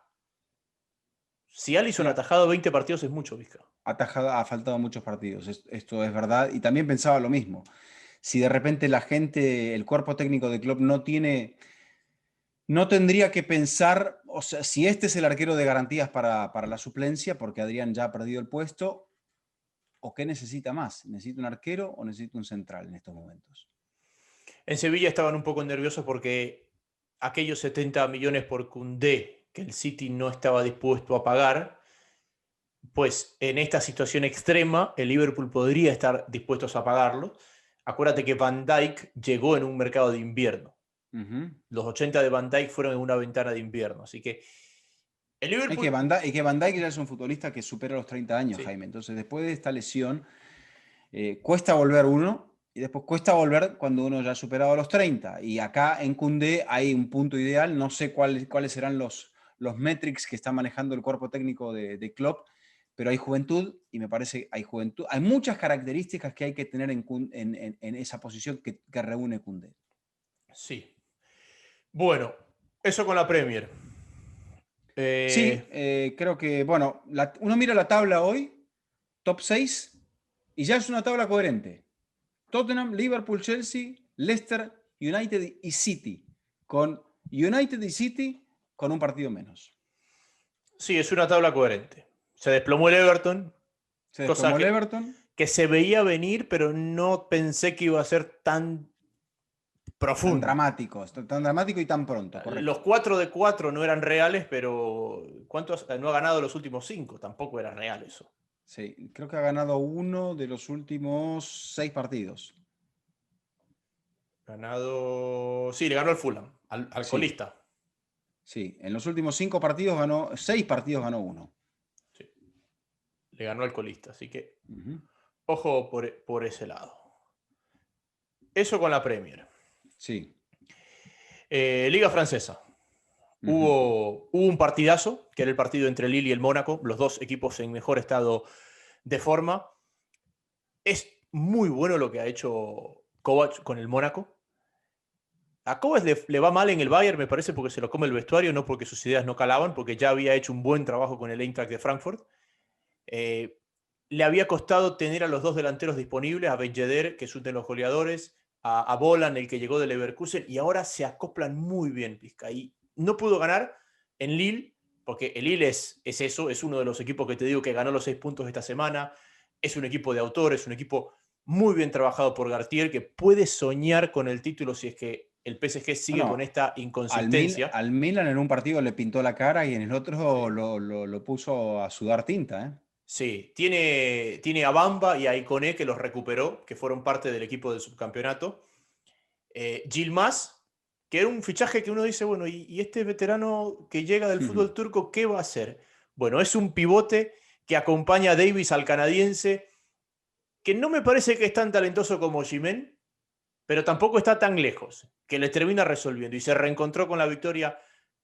si Alisson ha Sí, atajado 20 partidos es mucho, Vizca. ha faltado muchos partidos. Esto es verdad. Y también pensaba lo mismo. Si de repente la gente, el cuerpo técnico de Klopp no tendría que pensar, o sea, si este es el arquero de garantías para la suplencia, porque Adrián ya ha perdido el puesto, o qué necesita más. ¿Necesita un arquero o necesita un central en estos momentos? En Sevilla estaban un poco nerviosos porque aquellos 70 millones por Koundé que el City no estaba dispuesto a pagar, pues en esta situación extrema el Liverpool podría estar dispuesto a pagarlo. Acuérdate que Van Dijk llegó en un mercado de invierno. Ujú. Los 80 de Van Dijk fueron en una ventana de invierno. Así que el Liverpool, Y que Van Dijk ya es un futbolista que supera los 30 años, sí. Jaime. Entonces, después de esta lesión, cuesta volver uno y después cuesta volver cuando uno ya ha superado los 30. Y acá en Koundé hay un punto ideal. No sé cuáles serán los metrics que está manejando el cuerpo técnico de Klopp, pero hay juventud y me parece hay juventud. Hay muchas características que hay que tener en esa posición que reúne Koundé. Sí. Bueno, eso con la Premier. Sí, Eh, creo que, bueno, uno mira la tabla hoy, top 6 y ya es una tabla coherente. Tottenham, Liverpool, Chelsea, Leicester, United y City. Con United y City con un partido menos. sí, es una tabla coherente. Se desplomó el Everton, Se cosa desplomó el Everton. que se veía venir, pero no pensé que iba a ser tan profundo. Tan dramático y tan pronto, Los correcto. 4 de 4 no eran reales, pero ¿cuántos no ha ganado los últimos 5? Tampoco era real eso. Sí, creo que ha ganado uno de los últimos 6 partidos. Ganado. Sí, le ganó al Fulham, al Sí, colista. sí. En los últimos 5 partidos ganó, 6 partidos ganó uno. Sí, le ganó al colista. Así que Ujú. ojo por ese lado. Eso con la Premier. Sí. Liga Francesa. Ujú. Hubo un partidazo, que era el partido entre Lille y el Mónaco, los dos equipos en mejor estado de forma. Es muy bueno lo que ha hecho Kovac con el Mónaco. A Kovac le va mal en el Bayern, me parece, porque se lo come el vestuario, no porque sus ideas no calaban, porque ya había hecho un buen trabajo con el Eintracht de Frankfurt. Eh, Le había costado tener a los dos delanteros disponibles, a Ben Yedder, que es uno de los goleadores, a Bolan, el que llegó del Leverkusen, y ahora se acoplan muy bien, Pizca. Y no pudo ganar en Lille, porque el Lille es eso, es uno de los equipos que te digo que ganó los 6 puntos esta semana, es un equipo de autor, es un equipo muy bien trabajado por Gartier, que puede soñar con el título si es que el PSG sigue con Bueno, esta inconsistencia. al Milan en un partido le pintó la cara y en el otro lo puso a sudar tinta, ¿eh? Sí, tiene a Bamba y a Ikoné que los recuperó, que fueron parte del equipo del subcampeonato. Yilmaz, que era un fichaje que uno dice, bueno, ¿y este veterano que llega del fútbol turco qué va a hacer? Bueno, es un pivote que acompaña a Davis al canadiense, que no me parece que es tan talentoso como Gimen, pero tampoco está tan lejos, que le termina resolviendo y se reencontró con la victoria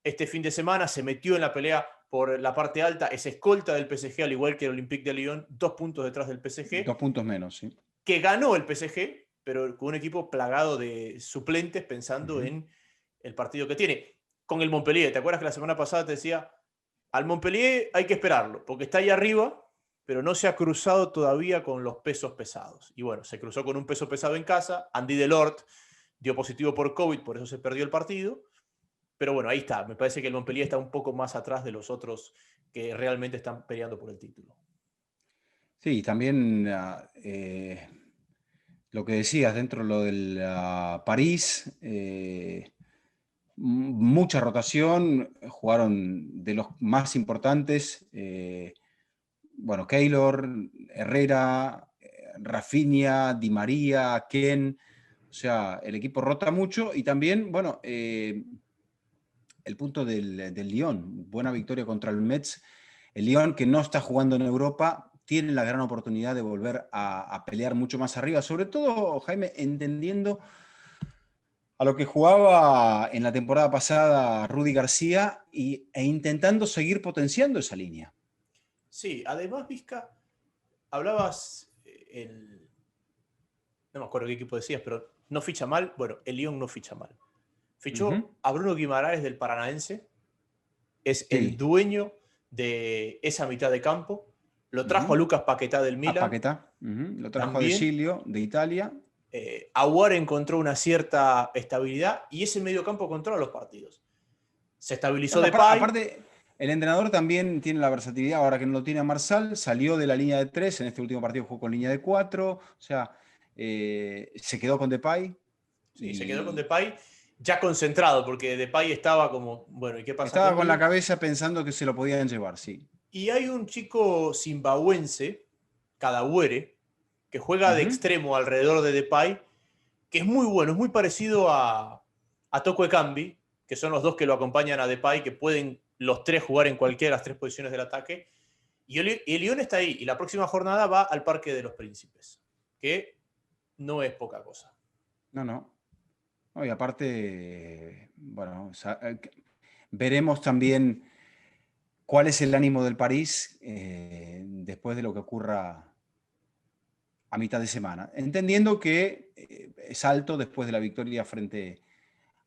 este fin de semana, se metió en la pelea por la parte alta, es escolta del PSG, al igual que el Olympique de Lyon, 2 puntos detrás del PSG, 2 puntos menos, sí. que ganó el PSG, pero con un equipo plagado de suplentes pensando Ujú. en el partido que tiene. Con el Montpellier, ¿te acuerdas que la semana pasada te decía, al Montpellier hay que esperarlo, porque está ahí arriba, pero no se ha cruzado todavía con los pesos pesados. Y bueno, se cruzó con un peso pesado en casa, Andy Delort dio positivo por COVID, por eso se perdió el partido. Pero bueno, ahí está. Me parece que el Montpellier está un poco más atrás de los otros que realmente están peleando por el título. Sí, también lo que decías dentro de lo del París, mucha rotación, jugaron de los más importantes, bueno, Keylor, Herrera, Rafinha, Di María, Ken, o sea, el equipo rota mucho y también, bueno, el punto del Lyon, buena victoria contra el Metz, el Lyon que no está jugando en Europa tiene la gran oportunidad de volver a pelear mucho más arriba, sobre todo, Jaime, entendiendo a lo que jugaba en la temporada pasada Rudy García e intentando seguir potenciando esa línea. Sí, además, Vizca, hablabas, no me acuerdo qué equipo decías, pero no ficha mal. Bueno, el Lyon no ficha mal. Uh -huh. Fichó a Bruno Guimaraes del Paranaense, es el Sí. dueño de esa mitad de campo. Lo Uh trajo a -huh. Lucas Paquetá del A Milan, Paquetá. Uh -huh. Lo trajo de también. Silio, de Italia. Aguar encontró una cierta estabilidad y ese medio campo controla los partidos. Se estabilizó Claro, Depay. aparte, el entrenador también tiene la versatilidad, ahora que no lo tiene a Marsal, salió de la línea de 3, en este último partido jugó con línea de 4, o sea, se quedó con Depay Sí, se quedó con y Depay ya concentrado, porque Depay estaba como, bueno, ¿y qué pasa estaba con la conmigo? cabeza pensando que se lo podían llevar, sí. Y hay un chico zimbabuense, Kadawere, que juega Uh de -huh. extremo alrededor de Depay, que es muy bueno, es muy parecido a Toko Ekambi, que son los dos que lo acompañan a Depay, que pueden los tres jugar en cualquiera de las tres posiciones del ataque. Y el Lyon está ahí, y la próxima jornada va al Parque de los Príncipes, que no es poca cosa. No, no. No, y aparte, bueno, veremos también cuál es el ánimo del París después de lo que ocurra a mitad de semana. Entendiendo que es alto después de la victoria frente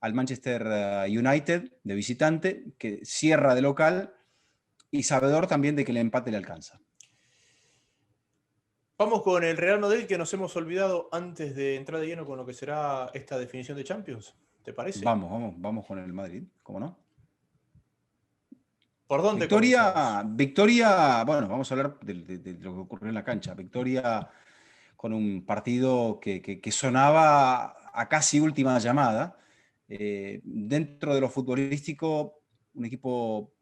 al Manchester United de visitante, que cierra de local y sabedor también de que el empate le alcanza. Vamos con el Real Madrid, que nos hemos olvidado antes de entrar de lleno con lo que será esta definición de Champions. ¿Te parece? Vamos con el Madrid, ¿cómo no? ¿Por dónde comenzamos? Victoria, bueno, vamos a hablar de lo que ocurrió en la cancha. Victoria con un partido que sonaba a casi última llamada. Dentro de lo futbolístico, un equipo,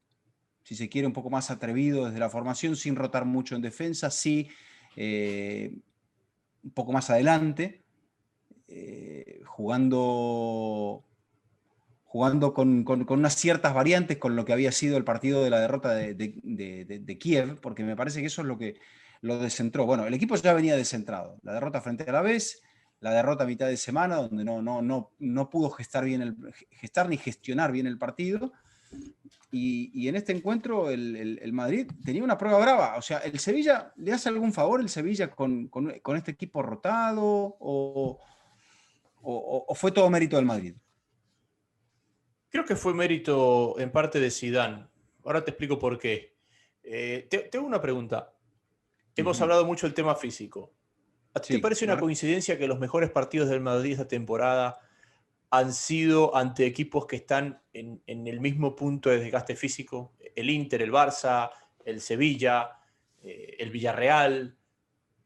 si se quiere, un poco más atrevido desde la formación, sin rotar mucho en defensa, sí, un poco más adelante, jugando con unas ciertas variantes con lo que había sido el partido de la derrota de Kiev, porque me parece que eso es lo que lo descentró. Bueno, el equipo ya venía descentrado. La derrota frente a la vez, la derrota a mitad de semana, donde no pudo gestar ni gestionar bien el partido. Y en este encuentro el Madrid tenía una prueba brava. O sea, ¿el Sevilla le hace algún favor el Sevilla con este equipo rotado o fue todo mérito del Madrid? Creo que fue mérito en parte de Zidane. Ahora te explico por qué. Te hago una pregunta. Uh Hemos -huh. hablado mucho del tema físico. ¿A ti te Sí, parece a una ver. coincidencia que los mejores partidos del Madrid esta temporada han sido ante equipos que están en el mismo punto de desgaste físico? El Inter, el Barça, el Sevilla, el Villarreal.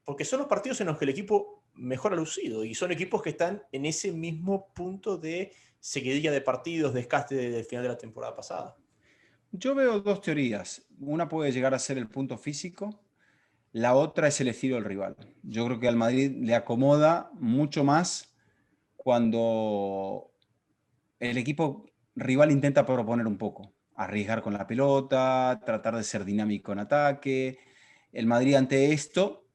Porque son los partidos en los que el equipo mejor ha lucido y son equipos que están en ese mismo punto de seguidilla de partidos, desgaste del final de la temporada pasada? Yo veo dos teorías. Una puede llegar a ser el punto físico, la otra es el estilo del rival. Yo creo que al Madrid le acomoda mucho más cuando el equipo rival intenta proponer un poco, arriesgar con la pelota, tratar de ser dinámico en ataque. El Madrid ante esto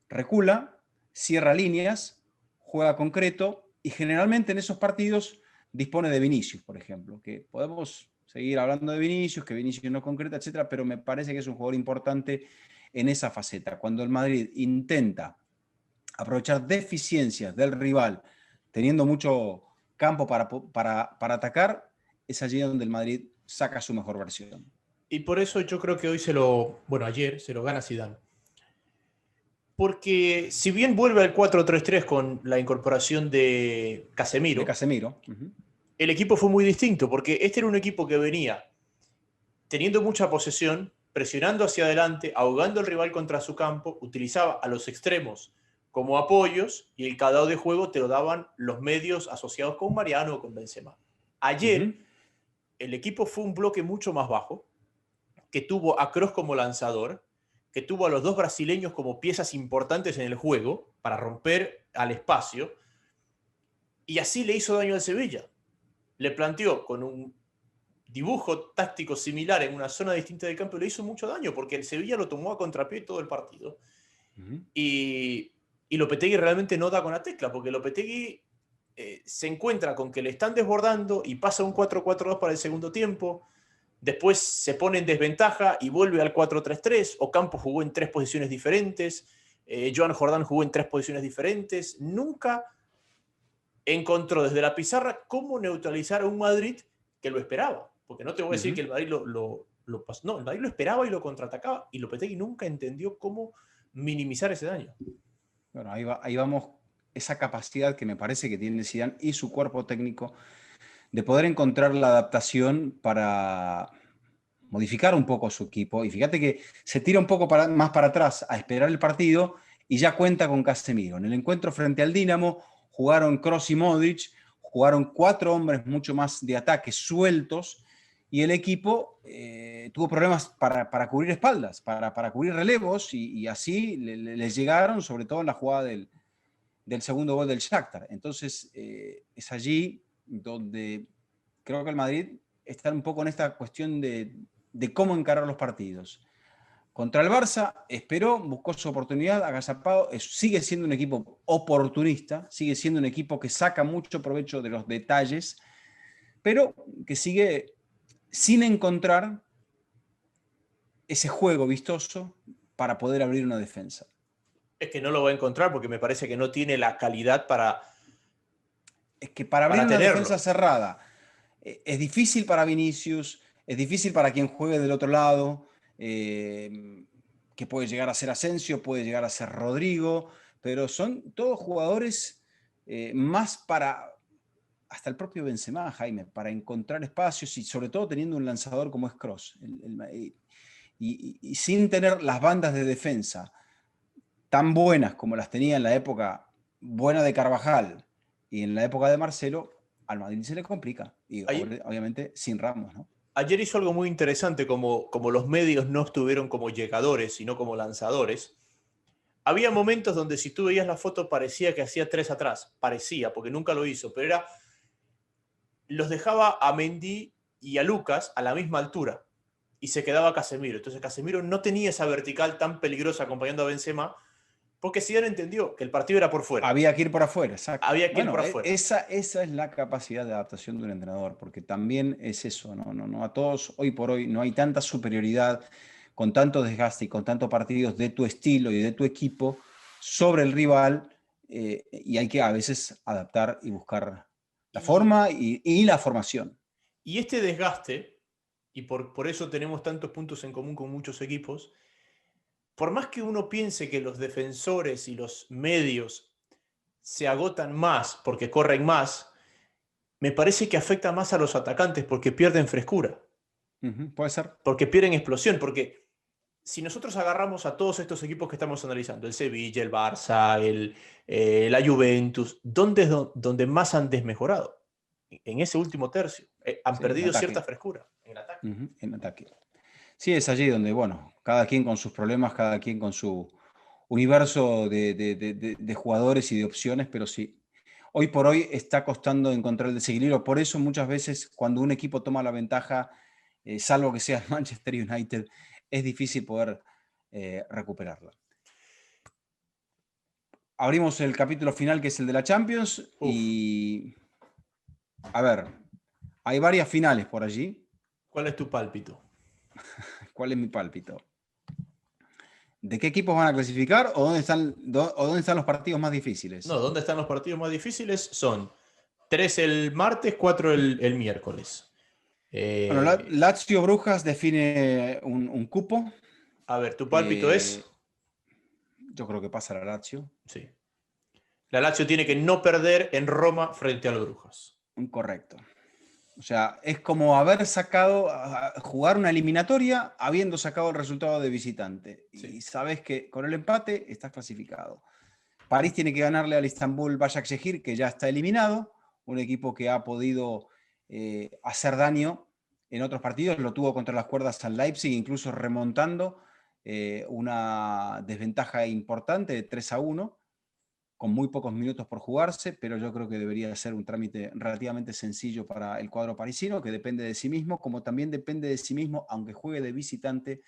recula, cierra líneas, juega concreto y generalmente en esos partidos dispone de Vinicius, por ejemplo, que podemos seguir hablando de Vinicius, que Vinicius no concreta, etcétera, pero me parece que es un jugador importante en esa faceta. Cuando el Madrid intenta aprovechar deficiencias del rival, teniendo mucho campo para atacar, es allí donde el Madrid saca su mejor versión. Y por eso yo creo que hoy ayer se lo gana Zidane. Porque si bien vuelve al 4-3-3 con la incorporación de Casemiro, el equipo fue muy distinto, porque este era un equipo que venía teniendo mucha posesión, presionando hacia adelante, ahogando al rival contra su campo, utilizaba a los extremos como apoyos y el caudal de juego te lo daban los medios asociados con Mariano o con Benzema. Ayer el equipo fue un bloque mucho más bajo, que tuvo a Kroos como lanzador, que tuvo a los dos brasileños como piezas importantes en el juego para romper al espacio, y así le hizo daño al Sevilla. Le planteó con un dibujo táctico similar en una zona distinta del campo y le hizo mucho daño porque el Sevilla lo tomó a contrapié todo el partido. Y Lopetegui realmente no da con la tecla porque Lopetegui se encuentra con que le están desbordando y pasa un 4-4-2 para el segundo tiempo. Después se pone en desventaja y vuelve al 4-3-3. Ocampo jugó en 3 posiciones diferentes. Joan Jordán jugó en 3 posiciones diferentes. Nunca encontró desde la pizarra cómo neutralizar a un Madrid que lo esperaba. Porque no te voy a decir que el Madrid lo pasó. No, el Madrid lo esperaba y lo contraatacaba. Y Lopetegui nunca entendió cómo minimizar ese daño. Bueno, ahí vamos, esa capacidad que me parece que tiene Zidane y su cuerpo técnico de poder encontrar la adaptación para modificar un poco su equipo. Y fíjate que se tira un poco más para atrás a esperar el partido y ya cuenta con Casemiro. En el encuentro frente al Dinamo jugaron Kroos y Modric, jugaron 4 hombres mucho más de ataque sueltos y el equipo tuvo problemas para cubrir espaldas, para cubrir relevos y así les llegaron, sobre todo en la jugada del segundo gol del Shakhtar. Entonces es allí donde creo que el Madrid está un poco en esta cuestión de cómo encarar los partidos. Contra el Barça esperó, buscó su oportunidad, agazapado, sigue siendo un equipo oportunista, sigue siendo un equipo que saca mucho provecho de los detalles, pero que sigue sin encontrar ese juego vistoso para poder abrir una defensa. Es que no lo va a encontrar porque me parece que no tiene la calidad para... Es que para abrir una defensa cerrada es difícil para Vinicius, es difícil para quien juegue del otro lado, que puede llegar a ser Asensio, puede llegar a ser Rodrigo, pero son todos jugadores más para, hasta el propio Benzema, Jaime, para encontrar espacios y sobre todo teniendo un lanzador como es Kroos. Y sin tener las bandas de defensa tan buenas como las tenía en la época buena de Carvajal y en la época de Marcelo, al Madrid se le complica. Y obviamente sin Ramos, ¿no? Ayer hizo algo muy interesante, como los medios no estuvieron como llegadores, sino como lanzadores. Había momentos donde si tú veías la foto parecía que hacía 3 atrás. Parecía, porque nunca lo hizo, pero los dejaba a Mendy y a Lucas a la misma altura y se quedaba Casemiro. Entonces Casemiro no tenía esa vertical tan peligrosa acompañando a Benzema porque Zidane entendió que el partido era por fuera. Había que ir por afuera, exacto. Había que ir por afuera. Esa es la capacidad de adaptación de un entrenador, porque también es eso, no a todos, hoy por hoy, no hay tanta superioridad con tanto desgaste y con tantos partidos de tu estilo y de tu equipo sobre el rival, y hay que a veces adaptar y buscar la forma y la formación. Y este desgaste, y por eso tenemos tantos puntos en común con muchos equipos, por más que uno piense que los defensores y los medios se agotan más porque corren más, me parece que afecta más a los atacantes porque pierden frescura. Puede ser. Porque pierden explosión, porque si nosotros agarramos a todos estos equipos que estamos analizando, el Sevilla, el Barça, la Juventus, ¿dónde es donde más han desmejorado? en ese último tercio. Han Sí, perdido cierta frescura en el ataque. En ataque. Sí, es allí donde, bueno, cada quien con sus problemas, cada quien con su universo de jugadores y de opciones, pero sí, hoy por hoy está costando encontrar el desequilibrio. Por eso muchas veces cuando un equipo toma la ventaja, salvo que sea el Manchester United, es difícil poder recuperarla. Abrimos el capítulo final, que es el de la Champions, y a ver, hay varias finales por allí. ¿Cuál es tu pálpito? ¿Cuál es mi pálpito? ¿De qué equipos van a clasificar o dónde están los partidos más difíciles? No, ¿dónde están los partidos más difíciles? Son 3 el martes, 4 el miércoles. Bueno, Lazio Brujas define un cupo. A ver, ¿tu pálpito es? Yo creo que pasa la Lazio. Sí. La Lazio tiene que no perder en Roma frente a los Brujas. Correcto. O sea, es como haber jugar una eliminatoria habiendo sacado el resultado de visitante. Sí. Y sabes que con el empate estás clasificado. París tiene que ganarle al Istanbul Başakşehir, que ya está eliminado. Un equipo que ha podido hacer daño en otros partidos. Lo tuvo contra las cuerdas al Leipzig, incluso remontando una desventaja importante de 3-1, con muy pocos minutos por jugarse, pero yo creo que debería ser un trámite relativamente sencillo para el cuadro parisino, que depende de sí mismo, como también depende de sí mismo, aunque juegue de visitante,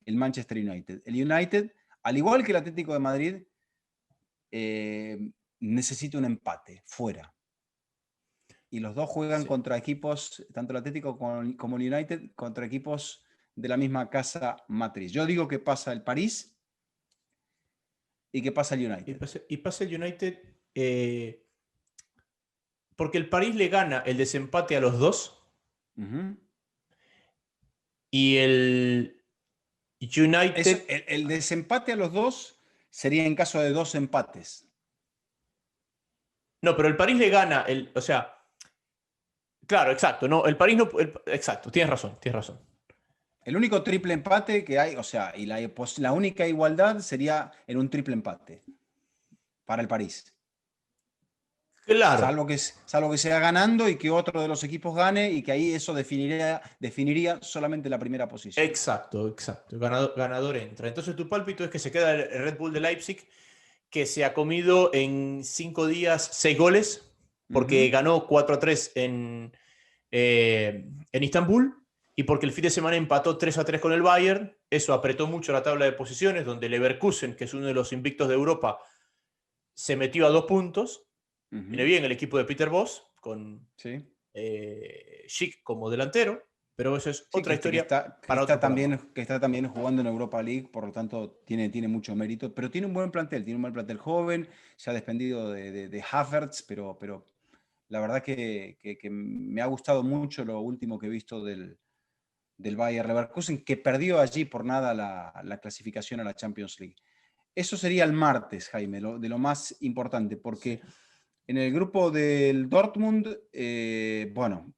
el Manchester United. El United, al igual que el Atlético de Madrid, necesita un empate fuera. Y los dos juegan contra equipos, tanto el Atlético como el United, contra equipos de la misma casa matriz. Yo digo que pasa el París y que pasa el United. Y pasa el United porque el París le gana el desempate a los dos. Y el United... El desempate a los dos sería en caso de 2 empates. No, pero el París le gana, o sea... Claro, exacto. No, el París no... exacto, tienes razón. El único triple empate que hay, o sea, y la única igualdad sería en un triple empate para el París. Claro. Salvo que sea ganando y que otro de los equipos gane y que ahí eso definiría solamente la primera posición. Exacto. Ganador entra. Entonces tu pálpito es que se queda el Red Bull de Leipzig, que se ha comido en 5 días 6 goles, porque ganó 4-3 en Istambul, y porque el fin de semana empató 3-3 con el Bayern. Eso apretó mucho la tabla de posiciones, donde Leverkusen, que es uno de los invictos de Europa, se metió a 2 puntos. Viene bien el equipo de Peter Bosz, con Schick como delantero, pero eso es otra historia. Que está también jugando en Europa League, por lo tanto tiene mucho mérito, pero tiene un buen plantel joven, se ha desprendido de Havertz, pero la verdad que me ha gustado mucho lo último que he visto del Bayer Leverkusen, que perdió allí por nada la clasificación a la Champions League. Eso sería el martes, Jaime, de lo más importante, porque en el grupo del Dortmund, bueno,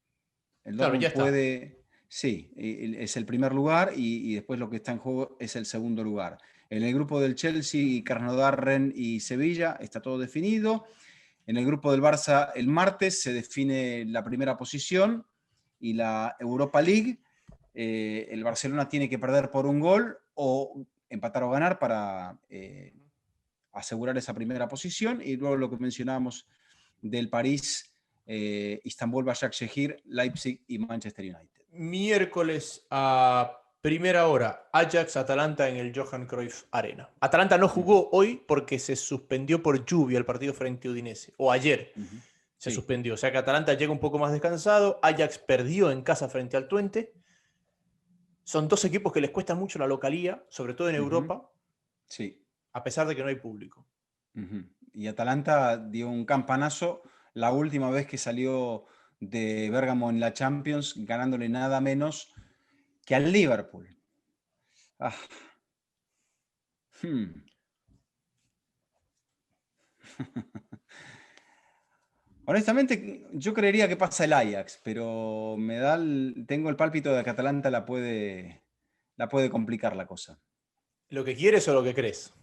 el Dortmund puede... Sí, es el primer lugar y después lo que está en juego es el segundo lugar. En el grupo del Chelsea, Krasnodar, Rennes y Sevilla está todo definido. En el grupo del Barça, el martes se define la primera posición y la Europa League. El Barcelona tiene que perder por un gol o empatar o ganar para asegurar esa primera posición. Y luego lo que mencionábamos del París, Istanbul, Başakşehir, Leipzig y Manchester United. Miércoles a primera hora, Ajax-Atalanta en el Johan Cruyff Arena. Atalanta no jugó hoy porque se suspendió por lluvia el partido frente a Udinese, o ayer se suspendió. O sea que Atalanta llega un poco más descansado. Ajax perdió en casa frente al Twente. Son dos equipos que les cuesta mucho la localía, sobre todo en Europa, a pesar de que no hay público. Y Atalanta dio un campanazo la última vez que salió de Bérgamo en la Champions, ganándole nada menos que al Liverpool. Honestamente, yo creería que pasa el Ajax, pero tengo el pálpito de que Atalanta la puede complicar la cosa. ¿Lo que quieres o lo que crees?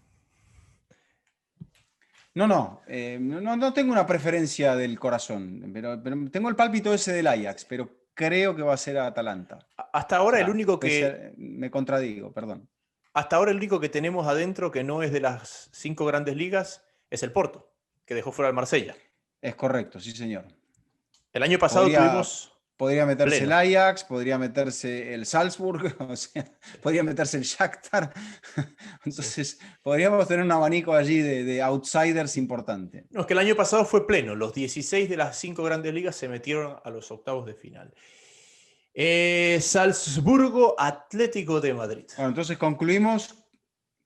No tengo una preferencia del corazón, pero tengo el pálpito ese del Ajax, pero creo que va a ser Atalanta. Hasta O ahora el sea, único que me contradigo, perdón. Hasta ahora el único que tenemos adentro que no es de las 5 grandes ligas es el Porto, que dejó fuera al Marsella. Es correcto, sí, señor. El año pasado Podría, tuvimos podría meterse el pleno. Ajax, podría meterse el Salzburg, o sea, Sí, podría meterse el Shakhtar. sí. Entonces, podríamos tener un abanico allí de outsiders importante. No, es que el año pasado fue pleno. Los 16 de las 5 grandes ligas se metieron a los octavos de final. Salzburgo Atlético de Madrid. Bueno, entonces concluimos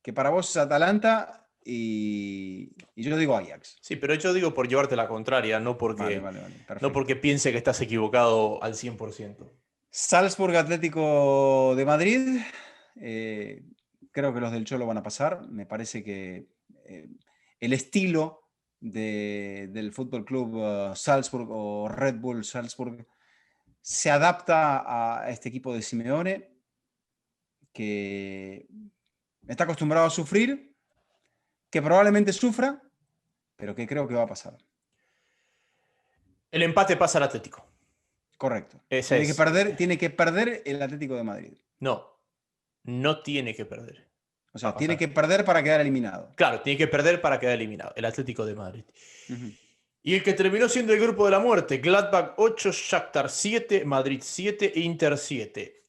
que para vos es Atalanta y yo digo Ajax. Sí, pero yo digo por llevarte la contraria, Vale, no porque perfecto. piense que estás equivocado al 100%. Salzburg Atlético de Madrid. eh, Creo que los del Cholo van a pasar. Me parece que el estilo del Fútbol Club Salzburg o Red Bull Salzburg se adapta a este equipo de Simeone, que está acostumbrado a sufrir, que probablemente sufra, pero que creo que va a pasar. El empate pasa al Atlético. Correcto. Esa es. Tiene que perder el Atlético de Madrid. No, no tiene que perder. O Va sea, a tiene pasar. que perder para quedar eliminado. Claro, tiene que perder para quedar eliminado. El Atlético de Madrid. Ujú. Y el que terminó siendo el grupo de la muerte, Gladbach 8, Shakhtar 7, Madrid 7, Inter 7.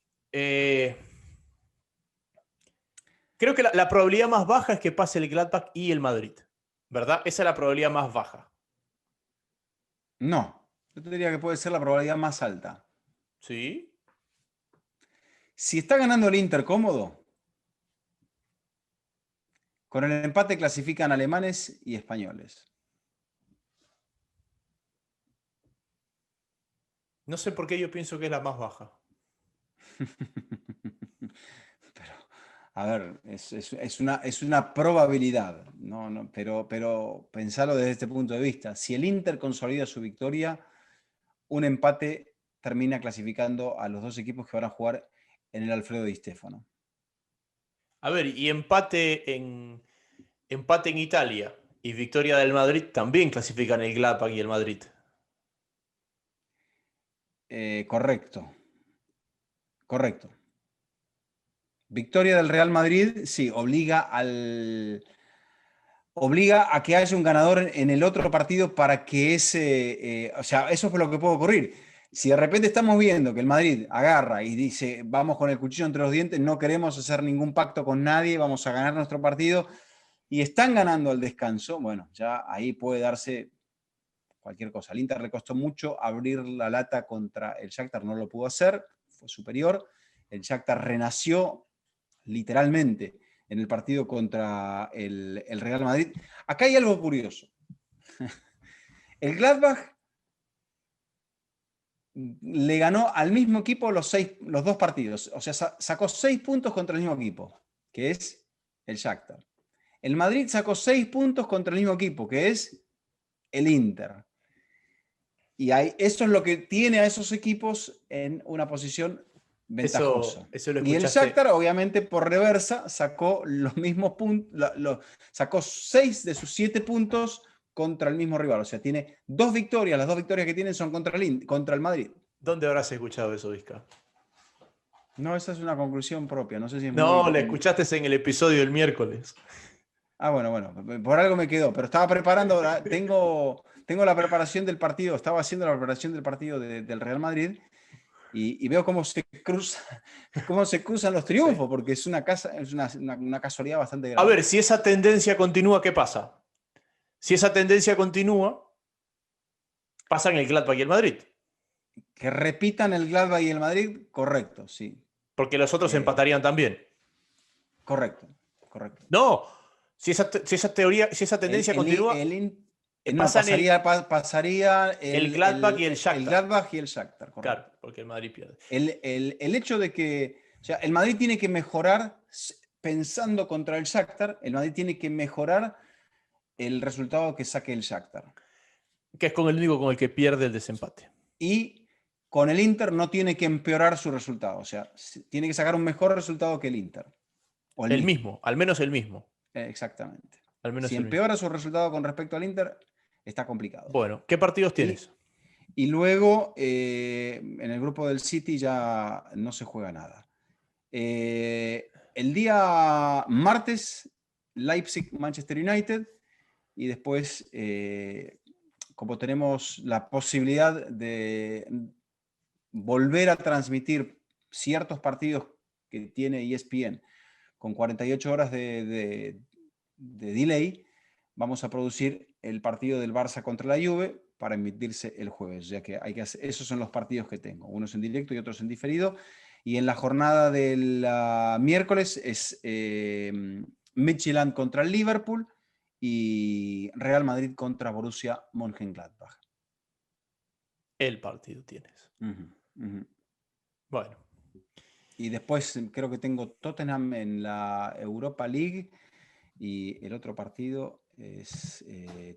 Creo que la probabilidad más baja es que pase el Gladbach y el Madrid, ¿verdad? Esa es la probabilidad más baja. No, yo te diría que puede ser la probabilidad más alta. ¿Sí? Si está ganando el Inter cómodo, con el empate clasifican alemanes y españoles. No sé por qué yo pienso que es la más baja. Pero, a ver, es una probabilidad, pero pensalo desde este punto de vista. Si el Inter consolida su victoria, un empate termina clasificando a los dos equipos que van a jugar en el Alfredo Di Stéfano. A ver, y empate en Italia y victoria del Madrid también clasifican el Gladbach y el Madrid. Correcto, correcto. Victoria del Real Madrid, sí, obliga a que haya un ganador en el otro partido para que o sea, eso es lo que puede ocurrir. Si de repente estamos viendo que el Madrid agarra y dice, vamos con el cuchillo entre los dientes, no queremos hacer ningún pacto con nadie, vamos a ganar nuestro partido, y están ganando al descanso, bueno, ya ahí puede darse cualquier cosa. Al Inter le costó mucho abrir la lata contra el Shakhtar, no lo pudo hacer, fue superior. El Shakhtar renació literalmente en el partido contra el Real Madrid. Acá hay algo curioso. El Gladbach le ganó al mismo equipo los 2 partidos. O sea, sacó 6 puntos contra el mismo equipo, que es el Shakhtar. El Madrid sacó 6 puntos contra el mismo equipo, que es el Inter. Y eso es lo que tiene a esos equipos en una posición ventajosa. Eso lo Y el escuchaste. Shakhtar, obviamente, por reversa, sacó los mismos puntos, sacó 6 de sus 7 puntos contra el mismo rival. O sea, tiene 2 victorias. Las 2 victorias que tienen son contra el Madrid. ¿Dónde habrás escuchado eso, Vizca? No, esa es una conclusión propia. No sé si es No, la muy. escuchaste en el episodio del miércoles. Bueno, por algo me quedó. Pero estaba preparando, tengo la preparación del partido, estaba haciendo la preparación del partido del Real Madrid. Y veo cómo se cruzan los Sí. triunfos, porque es una casualidad bastante A ver, grande. si esa tendencia continúa, ¿qué pasa? Si esa tendencia continúa, pasan el Gladbach y el Madrid. Que repitan el Gladbach y el Madrid, correcto, sí. Porque los otros Eh, empatarían también. correcto, correcto. No, si esa tendencia continúa, No, pasan pasaría el Gladbach y el el Shakhtar. Gladbach y el Shakhtar, Claro, correcto. porque el Madrid pierde. El hecho de que, o sea, el Madrid tiene que mejorar, pensando contra el Shakhtar, el Madrid tiene que mejorar el resultado que saque el Shakhtar. Que es con el único con el que pierde el desempate. Y con el Inter no tiene que empeorar su resultado, o sea, tiene que sacar un mejor resultado que el Inter. O el El mismo. mismo, al menos el mismo. Exactamente. Al menos Si el mismo. empeora su resultado con respecto al Inter, está complicado. Bueno, ¿qué partidos tienes? Y luego, en el grupo del City ya no se juega nada. El día martes, Leipzig-Manchester United. Y después, como tenemos la posibilidad de volver a transmitir ciertos partidos que tiene ESPN con 48 horas de delay, vamos a producir el partido del Barça contra la Juve para emitirse el jueves, ya que hay que hacer, esos son los partidos que tengo, unos en directo y otros en diferido. Y en la jornada del miércoles es Midtjylland contra el Liverpool y Real Madrid contra Borussia Mönchengladbach. El partido tienes. Bueno. Y después creo que tengo Tottenham en la Europa League y el otro partido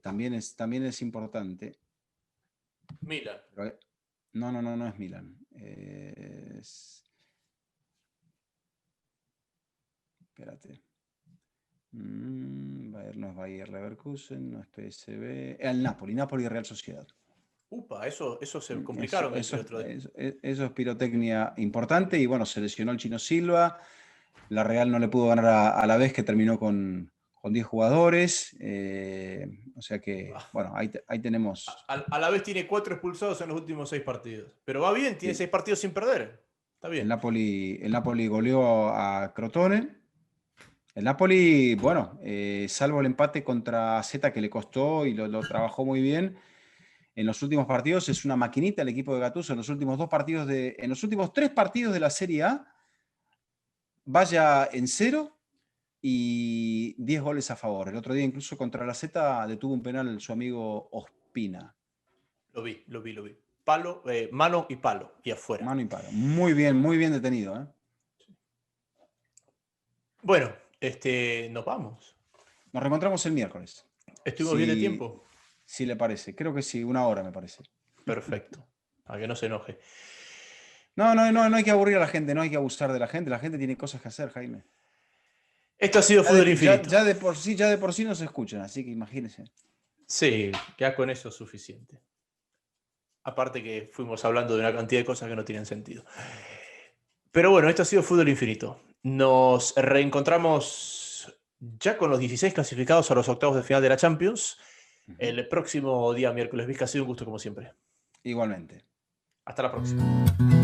también es importante. Milan. Pero, no es Milan. Espérate. Bayern no es Bayer Leverkusen, no es PSV. El Napoli y Real Sociedad. Upa, eso se complicaron eso otro día. Eso es pirotecnia importante. Y bueno, se lesionó el Chino Silva. La Real no le pudo ganar a la vez, que terminó con 10 jugadores. O sea que, bueno, ahí tenemos. A la vez tiene 4 expulsados en los últimos 6 partidos. Pero va bien, tiene 6 partidos sin perder. Está bien. El Napoli goleó a Crotone. El Napoli, bueno, salvo el empate contra Z que le costó y lo trabajó muy bien, en los últimos partidos es una maquinita el equipo de Gattuso. En los últimos 3 partidos de la Serie A, vaya en 0 y 10 goles a favor. El otro día incluso contra la Z detuvo un penal su amigo Ospina. Lo vi. Palo, mano y palo, y afuera. Mano y palo. Muy bien detenido, ¿eh? Bueno, nos vamos. Nos reencontramos el miércoles. ¿Estuvimos bien de tiempo? Sí, le parece. Creo que sí, 1 hora me parece. Perfecto. A que no se enoje. No hay que aburrir a la gente, no hay que abusar de la gente. La gente tiene cosas que hacer, Jaime. Esto ha sido Fútbol Infinito. Ya de por sí no se escuchan, así que imagínense. Sí, ya con eso es suficiente. Aparte que fuimos hablando de una cantidad de cosas que no tienen sentido. Pero bueno, esto ha sido Fútbol Infinito. Nos reencontramos ya con los 16 clasificados a los octavos de final de la Champions el próximo día miércoles. Vizca, ha sido un gusto como siempre. Igualmente. Hasta la próxima.